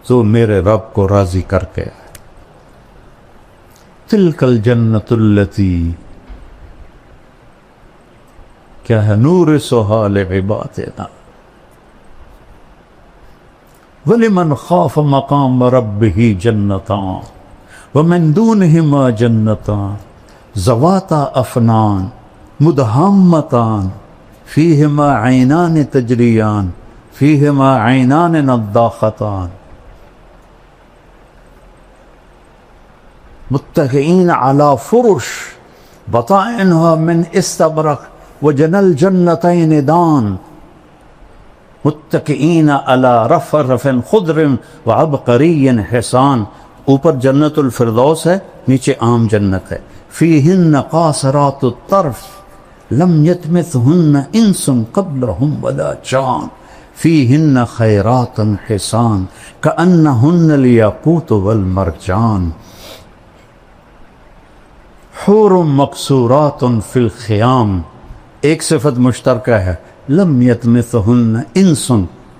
تو میرے رب کو راضی کر کے۔ تلک الجنت التی، کیا ہے؟ نورثھا لعبادنا وَلِمَنْ خَافَ مَقَامَ رَبِّهِ جَنَّتَانِ وَمِن دُونِهِمَا جَنَّتَانِ ذَوَاتَا أَفْنَانٍ مُدْهَامَّتَانِ فِيهِمَا عَيْنَانِ تَجْرِيَانِ فِيهِمَا عَيْنَانِ نَضَّاخَتَانِ مُتَّكِئِينَ عَلَى فُرُشٍ بَطَائِنُهَا مِنْ إِسْتَبْرَقٍ وَجَنَى الْجَنَّتَيْنِ دَانٍ۔ متکئین علی رفرف خضر وعبقری حسان. اوپر جنت الفردوس ہے، نیچے عام جنت ہے. فیہن قاصرات الطرف لم یطمثہن انس قبلہم ولا جان. فیہن خیرات حسان کأنہن الیاقوت والمرجان. حور مقصورات فی الخیام، ایک صفت مشترکہ ہے، لم یطمثہن انس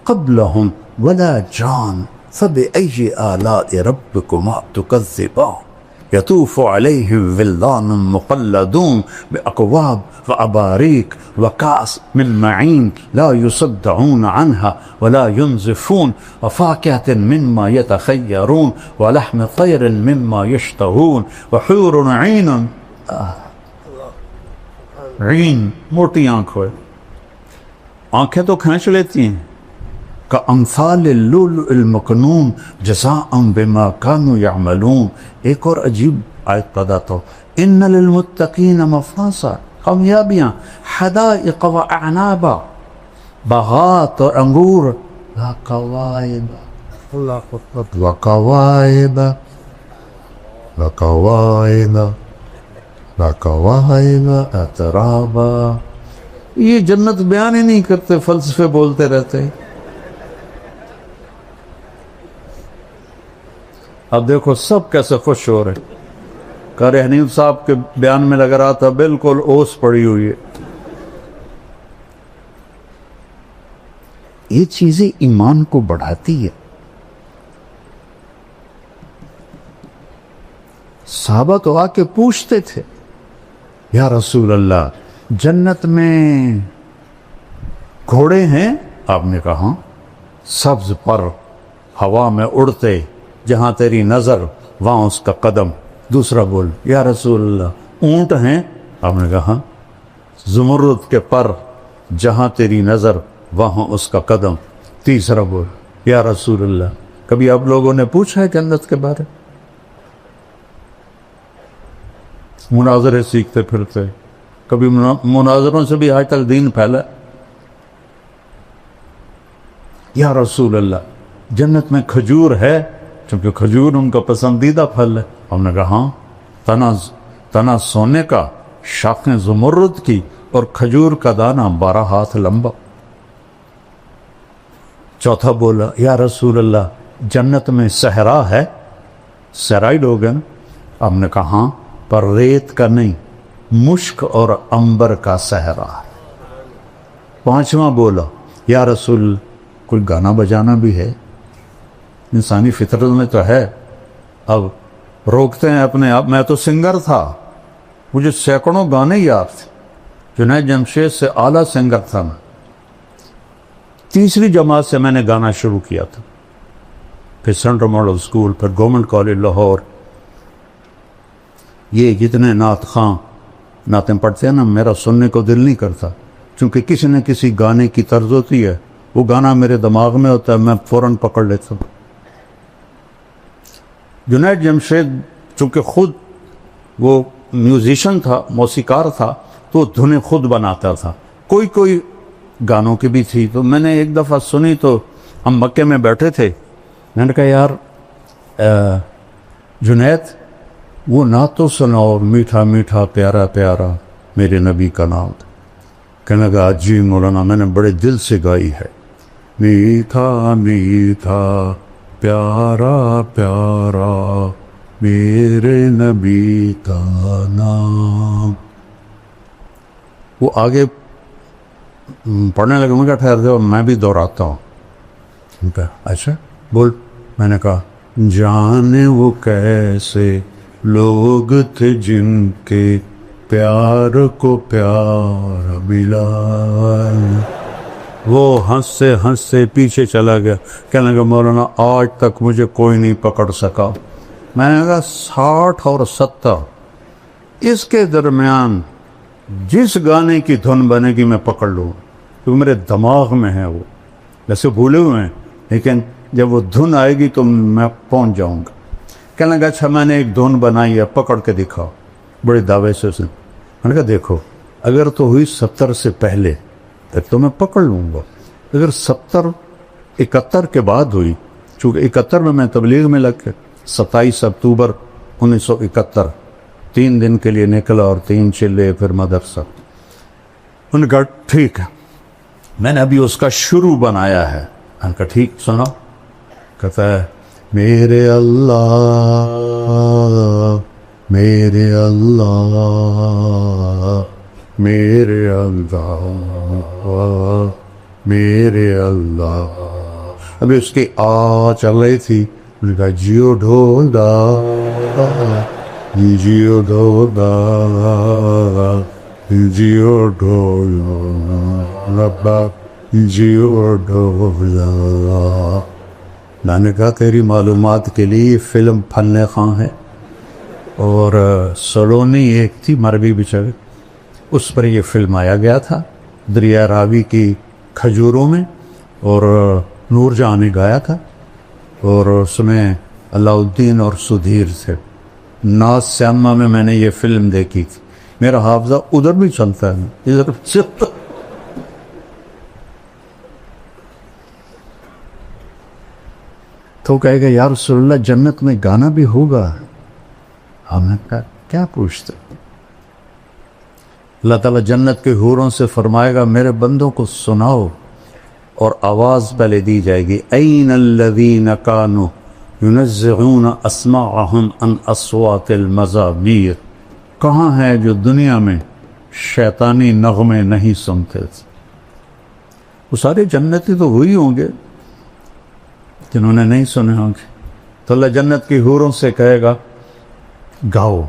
قبلہم ولا جان. فبأی آلاء ربکما تکذبان. یطوف علیہم ولدان مخلدون بأکواب وأباریک وکأس من معین لا یصدعون عنہا ولا ینزفون وفاکہۃ مما یتخیرون ولحم طیر مما یشتہون وحور عین، عین موٹی آنکھ ہوئے، آنکھیں تو کھینچ لیتی ہیں. کامثال اللؤلؤ المکنون جزاء بما كانوا يعملون. ایک اور عجیب آیت پڑھا تو ان للمتقین مفازا، کامیابیاں، حدائق و اعنابا، باغات اور انگور، وکواعب اترابا. یہ جنت بیان ہی نہیں کرتے، فلسفے بولتے رہتے. اب دیکھو سب کیسے خوش ہو رہے. قاری حنیف صاحب کے بیان میں لگ رہا تھا بالکل اوس پڑی ہوئی ہے. یہ چیزیں ایمان کو بڑھاتی ہے. صحابہ تو آ کے پوچھتے تھے یا رسول اللہ جنت میں گھوڑے ہیں؟ آپ نے کہا سبز پر ہوا میں اڑتے، جہاں تیری نظر وہاں اس کا قدم. دوسرا بول یا رسول اللہ اونٹ ہیں؟ آپ نے کہا زمرد کے پر، جہاں تیری نظر وہاں اس کا قدم. تیسرا بول یا رسول اللہ کبھی آپ لوگوں نے پوچھا ہے جنت کے بارے؟ مناظرے سیکھتے پھرتے، کبھی مناظروں سے بھی آج تک دین پھیلا. یا رسول اللہ جنت میں کھجور ہے؟ چونکہ کھجور ان کا پسندیدہ پھل ہے. ہم نے کہا ہاں، تنا سونے کا، شاخیں زمرد کی، اور کھجور کا دانہ 12 ہاتھ لمبا. چوتھا بولا یا رسول اللہ جنت میں صحرا ہے؟ صحرائی لوگ ہیں. ہم نے کہا ہاں، پر ریت کا نہیں، مشک اور عنبر کا صحرا ہے. پانچواں بولا یا رسول کوئی گانا بجانا بھی ہے؟ انسانی فطرت میں تو ہے. اب روکتے ہیں اپنے آپ. میں تو سنگر تھا، مجھے سینکڑوں گانے یاد تھے. جنید جمشید سے اعلیٰ سنگر تھا میں. تیسری جماعت سے میں نے گانا شروع کیا تھا، پھر سینٹرل ماڈل اسکول، پھر گورنمنٹ کالج لاہور. یہ جتنے نعت خواں نعتیں پڑھتے ہیں نا، میرا سننے کو دل نہیں کرتا، چونکہ کسی نہ کسی گانے کی طرز ہوتی ہے. وہ گانا میرے دماغ میں ہوتا ہے، میں فوراً پکڑ لیتا ہوں. جنید جمشید چونکہ خود وہ میوزیشن تھا، موسیقار تھا، تو دھنیں خود بناتا تھا. کوئی گانوں کی بھی تھی. تو میں نے ایک دفعہ سنی تو ہم مکے میں بیٹھے تھے. میں نے کہا یار جنید وہ نعت تو سناؤ، میٹھا میٹھا پیارا پیارا میرے نبی کا نام. کہنے لگا جی مولانا میں نے بڑے دل سے گائی ہے. میٹھا میٹھا پیارا پیارا میرے نبی کا نام. وہ آگے پڑھنے لگے. میں کہا ٹھہر جاؤ میں بھی دہراتا ہوں. اچھا بول. میں نے کہا جانے وہ کیسے لوگ تھے جن کے پیار کو پیار ملا. وہ ہنسے ہنسے پیچھے چلا گیا. کہنے لگا مولانا آج تک مجھے کوئی نہیں پکڑ سکا. میں نے کہا 60 اور 70 اس کے درمیان جس گانے کی دھن بنے گی میں پکڑ لوں، کیونکہ میرے دماغ میں ہے. وہ ویسے بھولے ہوئے ہیں لیکن جب وہ دھن آئے گی تو میں پہنچ جاؤں گا. کہنے لگا اچھا میں نے ایک دھن بنائی ہے، پکڑ کے دکھاؤ. بڑے دعوے سے اس نے. میں نے کہا دیکھو اگر تو ہوئی 70 سے پہلے تک تو میں پکڑ لوں گا، اگر 71 کے بعد ہوئی، چونکہ 71 میں تبلیغ میں لگ کے 27 اکتوبر 1971 3 دن کے لیے نکلا اور 3 چلے پھر مدرسہ. ان کا ٹھیک ہے، میں نے ابھی اس کا شروع بنایا ہے. ان کا ٹھیک سنو. کہتا ہے میرے اللہ میرے اللہ میرے اللہ میرے اللہ. ابھی اس کی چل رہی تھی. انہوں نے کہا جیو ڈھولا جیو ڈھولا جیو ڈھولا ربا جیو ڈھولا. میں نے کہا تیری معلومات کے لیے فلم فن خاں ہے، اور سلونی ایک تھی مربی بیچارے، اس پر یہ فلم آیا گیا تھا دریا راوی کی کھجوروں میں، اور نور جہاں نے گایا تھا، اور اس میں علاء الدین اور سدھیر تھے. ناز سیما میں نے یہ فلم دیکھی تھی. میرا حافظہ ادھر بھی چلتا ہے، ادھر چلتا. تو کہے گا یا رسول اللہ جنت میں گانا بھی ہوگا. ہم نے کہا کیا پوچھتے. اللہ تعالیٰ جنت کے حوروں سے فرمائے گا میرے بندوں کو سناؤ، اور آواز پہلے دی جائے گی این الذین کانوا ینزعون اسماعہم عن اصوات المزامیر. کہاں ہے جو دنیا میں شیطانی نغمے نہیں سنتے تھے؟ وہ سارے جنتی تو وہی ہوں گے جنہوں نے نہیں سنے ہوں گے. تو اللہ جنت کی حوروں سے کہے گا گاؤ.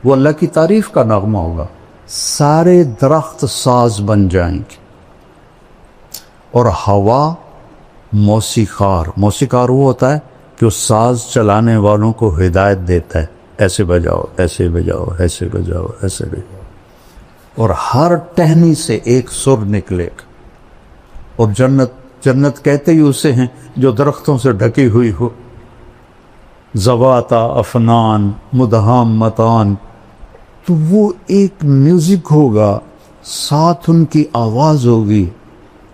وہ اللہ کی تعریف کا نغمہ ہوگا. سارے درخت ساز بن جائیں گے، اور ہوا موسیقار. موسیقار وہ ہوتا ہے جو ساز چلانے والوں کو ہدایت دیتا ہے، ایسے بجاؤ ایسے بجاؤ ایسے بجاؤ ایسے بجاؤ، اور ہر ٹہنی سے ایک سر نکلے گا. اور جنت کہتے ہی اسے ہیں جو درختوں سے ڈھکی ہوئی ہو. ذواتا افنان مدہامتان. تو وہ ایک میوزک ہوگا، ساتھ ان کی آواز ہوگی.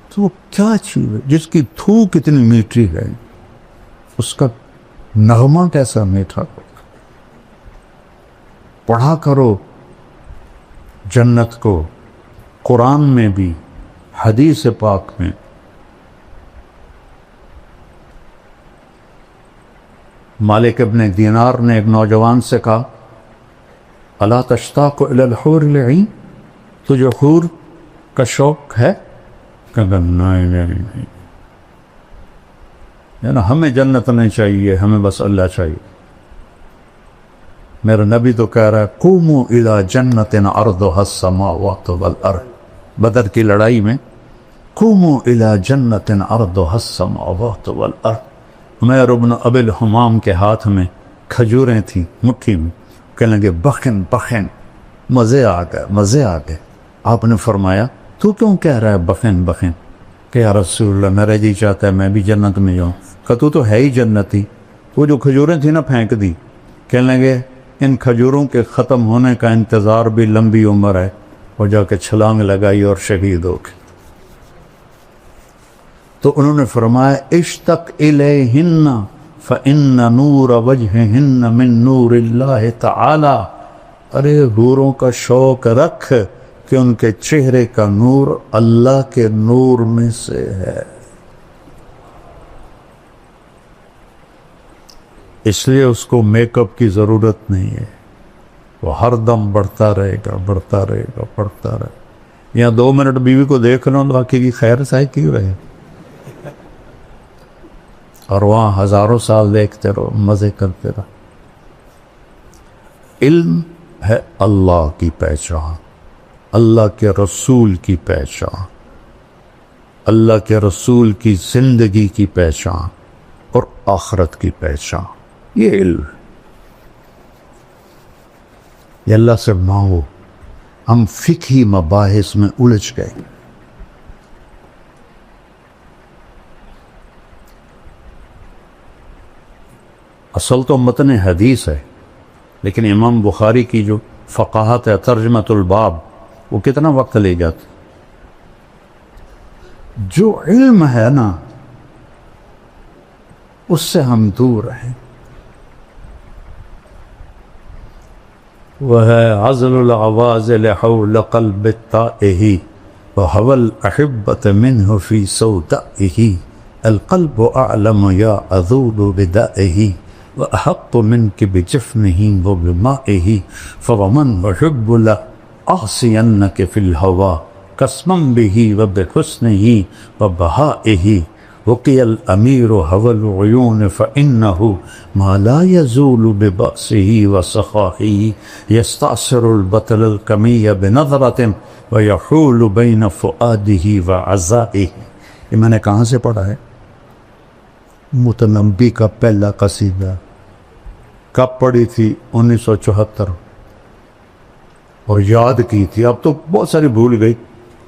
تو وہ کیا چیز ہے جس کی تھو کتنی میٹھی ہے، اس کا نغمہ کیسا میٹھا. پڑھا کرو جنت کو، قرآن میں بھی حدیث پاک میں. مالک ابن دینار نے ایک نوجوان سے کہا الا تشتاق الی الحور العین، تجھے حور کا شوق ہے؟ کہا نہیں. یعنی ہمیں جنت نہیں چاہیے، ہمیں بس اللہ چاہیے. میرا نبی تو کہہ رہا ہے قوموا الی جنت عرضها السماوات والارض. بدر کی لڑائی میں قوموا الی جنت عرضها السماوات والارض. عمیر بن ابی الحمام کے ہاتھ میں کھجوریں تھیں مٹھی میں. کہنے لگے بخن بخن. مزے آ گئے مزے آ گئے. آپ نے فرمایا تو کیوں کہہ رہا ہے بخن بخن؟ کہ یا رسول اللہ میرا جی چاہتا ہے میں بھی جنت میں جاؤں. کہ تو ہے ہی جنتی. وہ جو کھجوریں تھیں نا پھینک دی. کہنے لگے ان کھجوروں کے ختم ہونے کا انتظار بھی لمبی عمر ہے. اور جا کے چھلانگ لگائی اور شہید ہو گئے. تو انہوں نے فرمایا اشتق الیہن فإن نور وجہہن من نور اللہ تعالی. ارے حوروں کا شوق رکھ کہ ان کے چہرے کا نور اللہ کے نور میں سے ہے. اس لیے اس کو میک اپ کی ضرورت نہیں ہے. وہ ہر دم بڑھتا رہے گا بڑھتا رہے گا بڑھتا رہے گا. یہاں 2 منٹ بیوی کو دیکھ لو باقی کی خیر سائے کی رہے، اور وہاں ہزاروں سال دیکھتے رہو مزے کرتے رہو. علم ہے اللہ کی پہچان، اللہ کے رسول کی پہچان، اللہ کے رسول کی زندگی کی پہچان اور آخرت کی پہچان. یہ علم یہ اللہ سے مانگو. ہم فقہی مباحث میں الجھ گئے. اصل تو متن حدیث ہے، لیکن امام بخاری کی جو فقاہت ہے ترجمۃ الباب وہ کتنا وقت لے جاتی. جو علم ہے نا اس سے ہم دور ہیں. وہ ہے عزل العوازل حول قلب التائه وهوى الأحبة منه في سودائه. القلب أعلم يا أذول بدائه وأحق منك بجفنه وبمائه. فومن يحب لأعصينك في الهوى قسما به وبحسنه وبهائه. وقي الأمير هوى العيون فإنه ما لا يزول ببأسه وسخائه. يستعصر البطل الكمي بنظرة ويحول بين فؤاده وعزائه. یہ میں نے کہاں سے پڑھا ہے؟ متنبی کا پہلا قصیدہ. کب پڑھی تھی؟ 1974. اور یاد کی تھی. اب تو بہت ساری بھول گئی.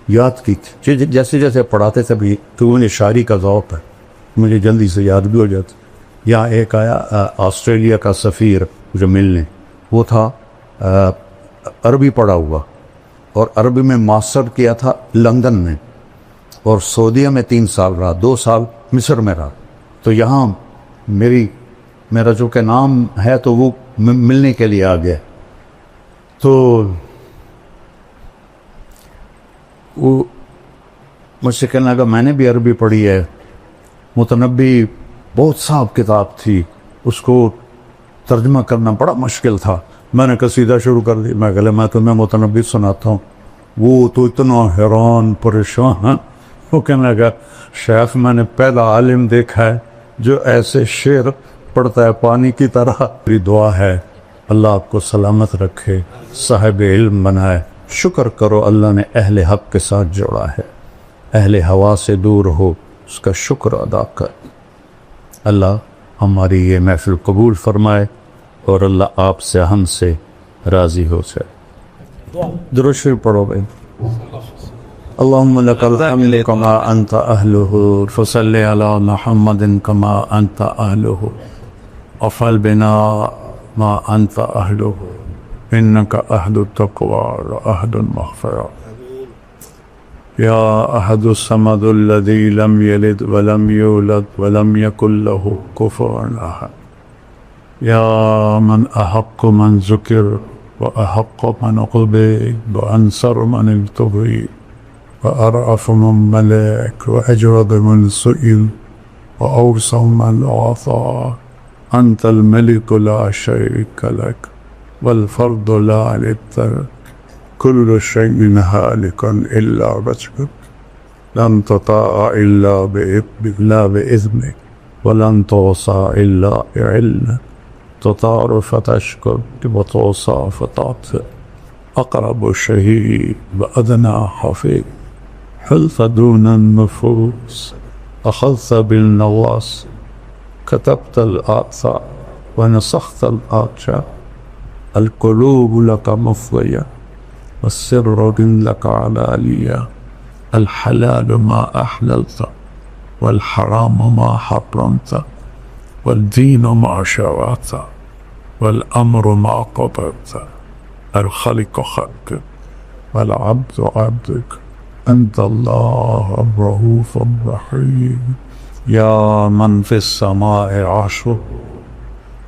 یاد کی تھی جیسے جیسے پڑھاتے تھے بھی تو مجھے شاعری کا ذوق ہے, مجھے جلدی سے یاد بھی ہو جاتا. یہاں ایک آیا آسٹریلیا کا سفیر جو ملنے, وہ تھا عربی پڑھا ہوا اور عربی میں ماسٹر کیا تھا لندن میں, اور سعودیہ میں 3 سال رہا, 2 سال مصر میں رہا. تو یہاں میرا جو کہ نام ہے تو وہ ملنے کے لیے آ گیا. تو وہ مجھ سے کہنے لگا میں نے بھی عربی پڑھی ہے. متنبی بہت صاحب کتاب تھی, اس کو ترجمہ کرنا بڑا مشکل تھا. میں نے قصیدہ شروع کر دی. میں کہا میں تمہیں متنبی سناتا ہوں. وہ تو اتنا حیران پریشان ہے. وہ کہنے لگا شیخ میں نے پہلا عالم دیکھا ہے جو ایسے شعر پڑھتا ہے پانی کی طرح. میری دعا ہے اللہ آپ کو سلامت رکھے, صاحب علم بنائے. شکر کرو اللہ نے اہل حق کے ساتھ جوڑا ہے. اہل ہوا سے دور ہو, اس کا شکر ادا کر. اللہ ہماری یہ محفل قبول فرمائے اور اللہ آپ سے ہم سے راضی ہو جائے. درود شریف پڑھو بھائی. اللهم لك الحمد كما أنت أهله فصل على محمد كما أنت أهله وفعل بنا ما أنت أهله إنك أهل التقوى وأهل المغفرة. يا أحد الصمد الذي لم يلد ولم يولد ولم يكن له كفوا أحد. يا من أحق من ذكر وأحق من عبد وأنصر من ابتغي وأرأف من ملك وأجود من سئل وأوسع من أعطى. أنت الملك لا شريك لك والفرد لا للترك. كل شيء هالك إلا وجهك. لن تطاع إلا بإذنك ولن توصى إلا بعلمك. تطار فتشكر وتوصى فتعطي. أقرب شهيد وأدنى حفيظ. حلت دون النفوس أخذت بالنواصي. كتبت الآثار ونسخت الآثار. القلوب لك مفضية والسر لك علانية. الحلال ما أحللت والحرام ما حرمت والدين ما شرعت والأمر ما قضيت. الخلق خلقك والعبد عبدك. أنت الله الرؤوف الرحيم. يا من في السماء عرشه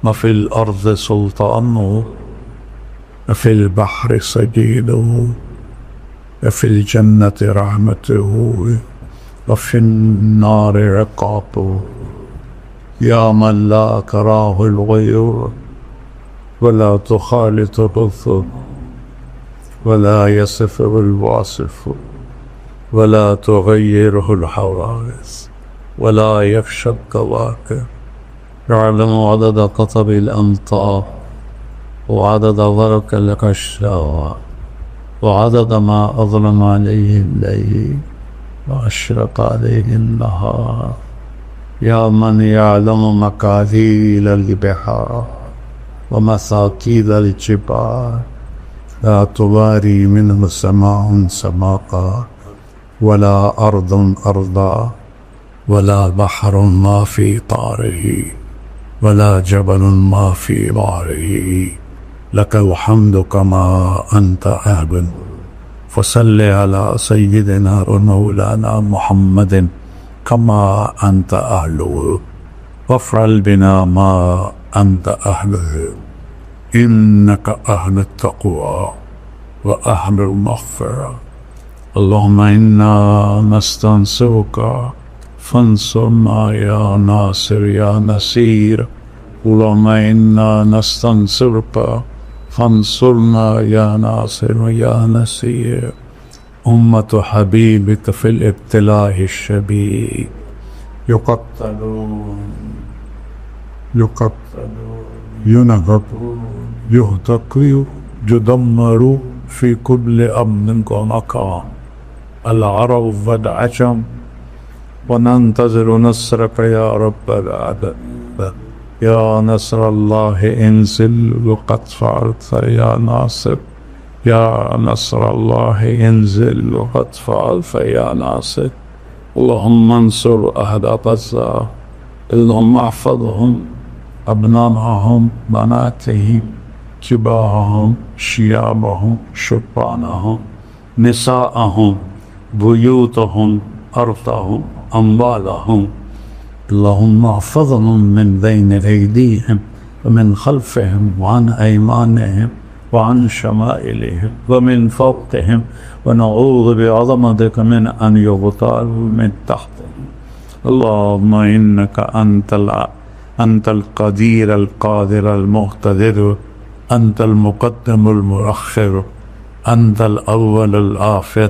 وفي الأرض سلطانه وفي البحر سجيده وفي الجنة رحمته وفي النار عقابه. يا من لا كراه الغيور ولا تخالط الرسل ولا يصفه الواصف ولا تغيره الحوادث ولا يخشى الكواكب. يعلم عدد قطب الأمطار وعدد ورق الغشاء وعدد ما أظلم عليه الليل وأشرق عليه النهار. يا من يعلم مقادير البحار ومساكيد الجبال. لا تواري منه سماء سماء ولا أرض أرضا ولا بحر ما في طاره ولا جبل ما في بحره. لك الحمد كما أنت أهل فصل على سيدنا ومولانا محمد كما أنت أهله وافعل بنا ما أنت أهله إنك أهل التقوى وأهل المغفرة. اللهم إنا نستنصرك فانصرنا يا ناصر يا نصير. اللهم إنا نستنصرك فانصرنا يا ناصر يا نصير. أمة حبيبك في الابتلاء الشديد يقتلون ينهبون يهتكوا يدمروا في كل أمن ومكان العرب والعجم وننتظر نصرك يا رب العالمين. يا نصر الله انزل وقد فعلت يا ناصر. يا نصر الله انزل وقد فعلت يا ناصر. اللهم انصر أهل غزة. اللهم احفظهم أبنائهم بناتهم كبارهم شيابهم شبانهم نساءهم بيوتهم أرضهم أموالهم. اللهم احفظهم من بين أيديهم ومن خلفهم وعن أيمانهم وعن شمائلهم ومن فوقهم ونعوذ بعظمتك من أن يغتالوا من تحتهم. اللهم إنك أنت القدير القادر المقتدر. أنت المقدم المؤخر. أنت الأول الآخر.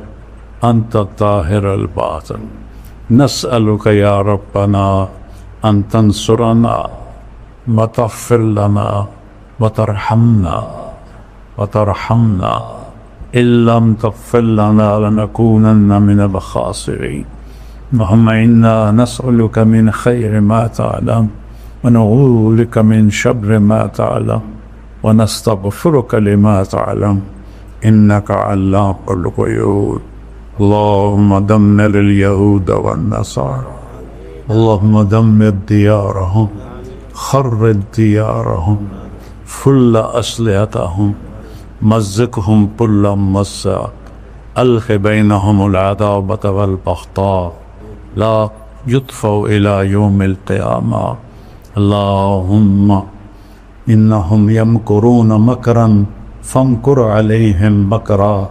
أنت الظاهر الباطن. نسألك يا ربنا أن تنصرنا وتغفر لنا وترحمنا. إن لم تغفر لنا لنكونن من الخاسرين. اللهم إنا نسألك من خير ما تعلم ونعوذ بك من شر ما تعلم ونستغفرك لما تعلم إنك علام الغيوب. اللهم دمر اليهود والنصارى. اللهم دمر ديارهم خرب ديارهم فل أسلحتهم مزقهم كل ممزق. ألق بينهم العداوة والبغضاء لا يطفئ إلى يوم القيامة. اللهم إنهم يمكرون مكرا فامكر عليهم مكرا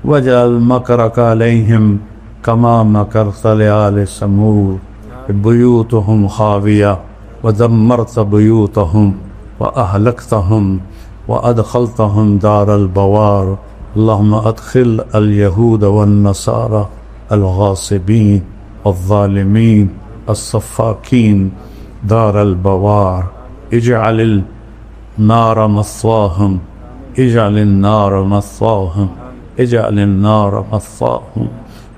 واجعل مكرك عليهم كما مكرت لآل ثمود. بيوتهم خاوية ودمرت بيوتهم وأهلكتهم وأدخلتهم دار البوار. اللهم أدخل اليهود والنصارى الغاصبين الظالمين الصفاكين دار البوار. اجعل النار مثواهم. اجعل النار مثواهم. اجعل النار مثواهم.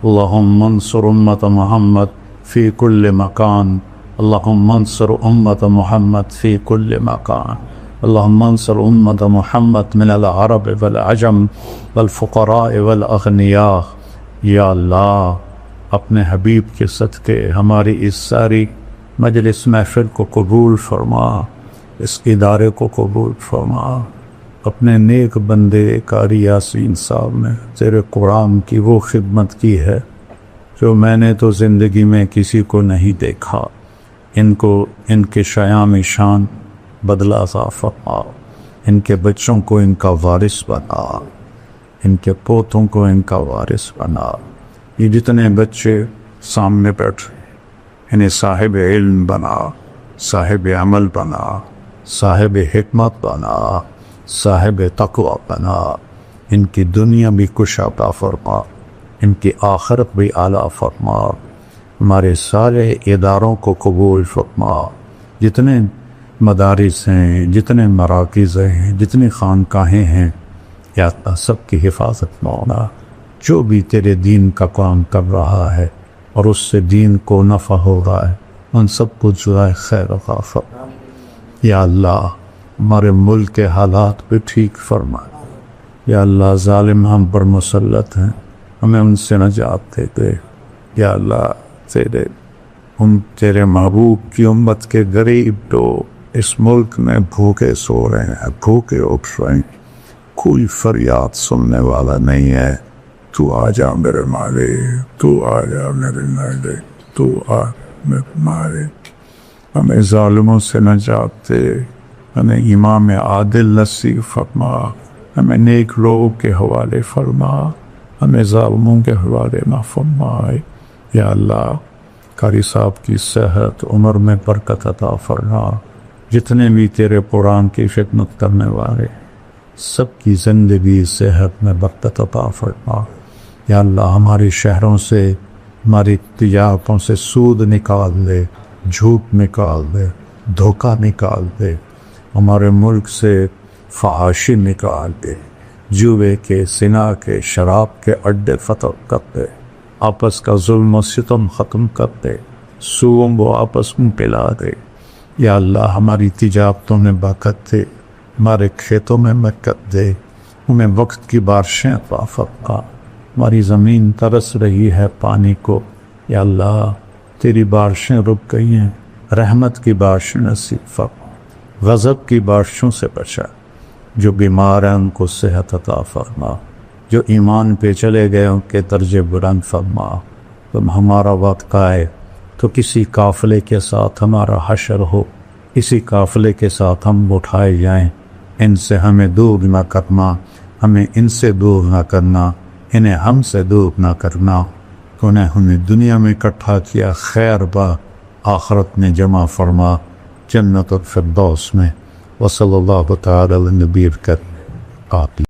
اللهم انصر أمة محمد في كل مكان. اللهم انصر أمة محمد في كل مكان. اللهم انصر أمة محمد من العرب والعجم والفقراء والأغنياء. یا اللہ اپنے حبیب کے صدقے ہماری اس ساری مجلس محفل کو قبول فرما. اس ادارے کو قبول فرما. اپنے نیک بندے قاری یاسین صاحب نے تیرے قرآن کی وہ خدمت کی ہے جو میں نے تو زندگی میں کسی کو نہیں دیکھا. ان کو ان کے شیام شان بدلہ عطا فرما. ان کے بچوں کو ان کا وارث بنا. ان کے پوتوں کو ان کا وارث بنا. یہ جتنے بچے سامنے بیٹھے انہیں صاحب علم بنا، صاحب عمل بنا، صاحب حکمت بنا، صاحب تقوی بنا. ان کی دنیا بھی کشادہ فرما، ان کی آخرت بھی اعلیٰ فرما. ہمارے سارے اداروں کو قبول فرما. جتنے مدارس ہیں، جتنے مراکز ہیں، جتنی خانقاہیں ہیں، یا اللہ سب کی حفاظت مولا. جو بھی تیرے دین کا کام کر رہا ہے اور اس سے دین کو نفع ہو رہا ہے، ان سب کو جزائے خیر عطا فرما. یا اللہ ہمارے ملک کے حالات پہ ٹھیک فرما. یا اللہ ظالم ہم پر مسلط ہیں، ہمیں ان سے نجات دے دے. یا اللہ تیرے محبوب کی امت کے غریب لوگ اس ملک میں بھوکے سو رہے ہیں، بھوکے اٹھ رہے ہیں. کوئی فریاد سننے والا نہیں ہے. تو آ جا میرے مالک، تو آ جا میرے مالک، تو آ میرے مالک. ہمیں ظالموں سے نجات دے، ہمیں امام عادل نصیب فرما، ہمیں نیک لوگوں کے حوالے فرما، ہمیں ظالموں کے حوالے نہ فرمائے. یا اللہ قاری صاحب کی صحت عمر میں برکت عطا فرما. جتنے بھی تیرے قرآن کی خدمت کرنے والے سب کی زندگی صحت میں برکت عطا فرما. یا اللہ ہمارے شہروں سے، ہماری تجارتوں سے سود نکال دے، جھوٹ نکال دے، دھوکہ نکال دے. ہمارے ملک سے فحاشی نکال دے، جوے کے، زنا کے، شراب کے اڈے فتح کر دے. آپس کا ظلم و ستم ختم کر دے، سوم وہ آپس میں پلا دے. یا اللہ ہماری تجارتوں میں برکت دے، ہمارے کھیتوں میں برکت دے، ہمیں وقت کی بارشیں عطا فرما. ہماری زمین ترس رہی ہے پانی کو. یا اللہ تیری بارشیں رک گئی ہیں، رحمت کی بارشیں نصیب فرما. غضب کی بارشوں سے بچا. جو بیمار ہیں ان کو صحت عطا فرما، جو ایمان پہ چلے گئے ان کے درجے بلند فرما. تم ہمارا وقت آئے تو کسی قافلے کے ساتھ ہمارا حشر ہو، کسی قافلے کے ساتھ ہم اٹھائے جائیں. ان سے ہمیں دور نہ کرنا، ہمیں ان سے دور نہ کرنا، انہیں ہم سے دور نہ کرنا. انہیں ہمیں دنیا میں اکٹھا کیا، خیر با آخرت میں جمع فرما جنت الفردوس میں. وصلی اللہ تعالی علی نبی الکریم.